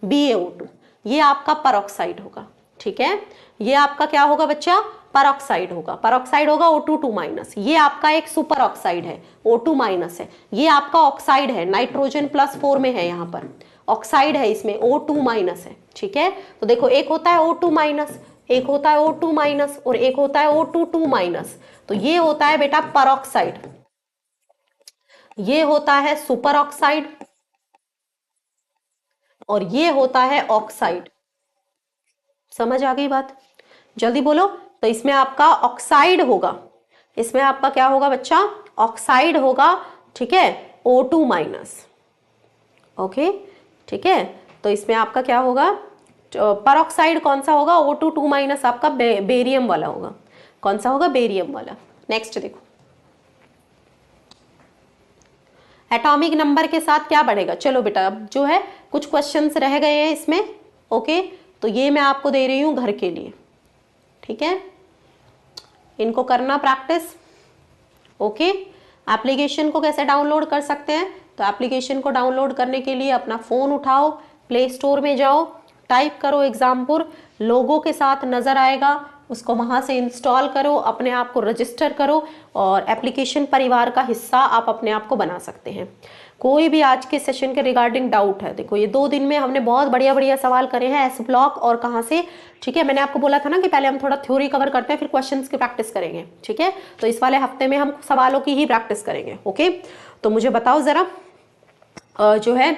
BaO2, ये आपका परऑक्साइड होगा, ठीक है। ये आपका क्या होगा बच्चा, परऑक्साइड होगा, परऑक्साइड होगा O2 माइनस। ये आपका एक सुपर ऑक्साइड है, O2 माइनस है। ये आपका ऑक्साइड है, नाइट्रोजन +4 में है, यहाँ पर ऑक्साइड है, इसमें O2 माइनस है, ठीक है। तो देखो एक होता है O2 माइनस, एक होता है O2 माइनस और एक होता है O2 माइनस। तो ये होता है बेटा परऑक्साइड, ये होता है सुपर ऑक्साइड और ये होता है ऑक्साइड। समझ आ गई बात, जल्दी बोलो। तो इसमें आपका ऑक्साइड होगा, इसमें आपका क्या होगा बच्चा, ऑक्साइड होगा, ठीक है, O2 माइनस, ओके, ठीक है। तो इसमें आपका क्या होगा, परऑक्साइड कौन सा होगा, O2 माइनस आपका बेरियम वाला होगा। कौन सा होगा, बेरियम वाला। नेक्स्ट देखो, एटॉमिक नंबर के साथ क्या बढ़ेगा। चलो बेटा अब जो है कुछ क्वेश्चंस रह गए हैं इसमें, ओके, तो ये मैं आपको दे रही हूं घर के लिए, ठीक है, इनको करना प्रैक्टिस, ओके। एप्लीकेशन को कैसे डाउनलोड कर सकते हैं, तो एप्लीकेशन को डाउनलोड करने के लिए अपना फोन उठाओ, प्ले स्टोर में जाओ, टाइप करो एग्जामपुर, लोगो के साथ नजर आएगा, उसको वहां से इंस्टॉल करो, अपने आप को रजिस्टर करो और एप्लीकेशन परिवार का हिस्सा आप अपने आप को बना सकते हैं। कोई भी आज के सेशन के रिगार्डिंग डाउट है, देखो ये 2 दिन में हमने बहुत बढ़िया बढ़िया सवाल करे हैं, एस ब्लॉक और कहाँ से, ठीक है। मैंने आपको बोला था ना कि पहले हम थोड़ा थ्योरी कवर करते हैं, फिर क्वेश्चंस की प्रैक्टिस करेंगे, ठीक है। तो इस वाले हफ्ते में हम सवालों की ही प्रैक्टिस करेंगे, ओके। तो मुझे बताओ जरा, जो है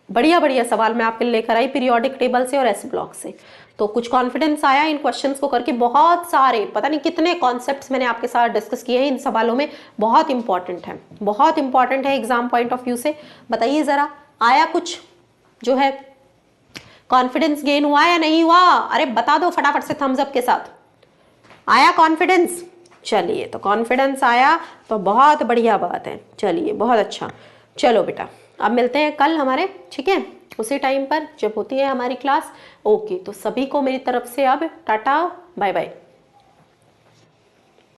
बढ़िया बढ़िया सवाल मैं आपके लिए लेकर आई पीरियोडिक टेबल से और एस ब्लॉक से। तो कुछ कॉन्फिडेंस आया इन क्वेश्चंस को करके, बहुत सारे पता नहीं कितने कॉन्सेप्ट्स मैंने आपके साथ डिस्कस किए हैं इन सवालों में, बहुत इंपॉर्टेंट है, बहुत इंपॉर्टेंट है एग्जाम पॉइंट ऑफ व्यू से। बताइए जरा, आया कुछ जो है कॉन्फिडेंस गेन हुआ या नहीं हुआ, अरे बता दो फटाफट से थम्स अप के साथ, आया कॉन्फिडेंस। चलिए तो कॉन्फिडेंस आया तो बहुत बढ़िया बात है, चलिए बहुत अच्छा। चलो बेटा अब मिलते हैं कल हमारे, ठीक है, उसी टाइम पर जब होती है हमारी क्लास, ओके। तो सभी को मेरी तरफ से अब टाटा बाय बाय।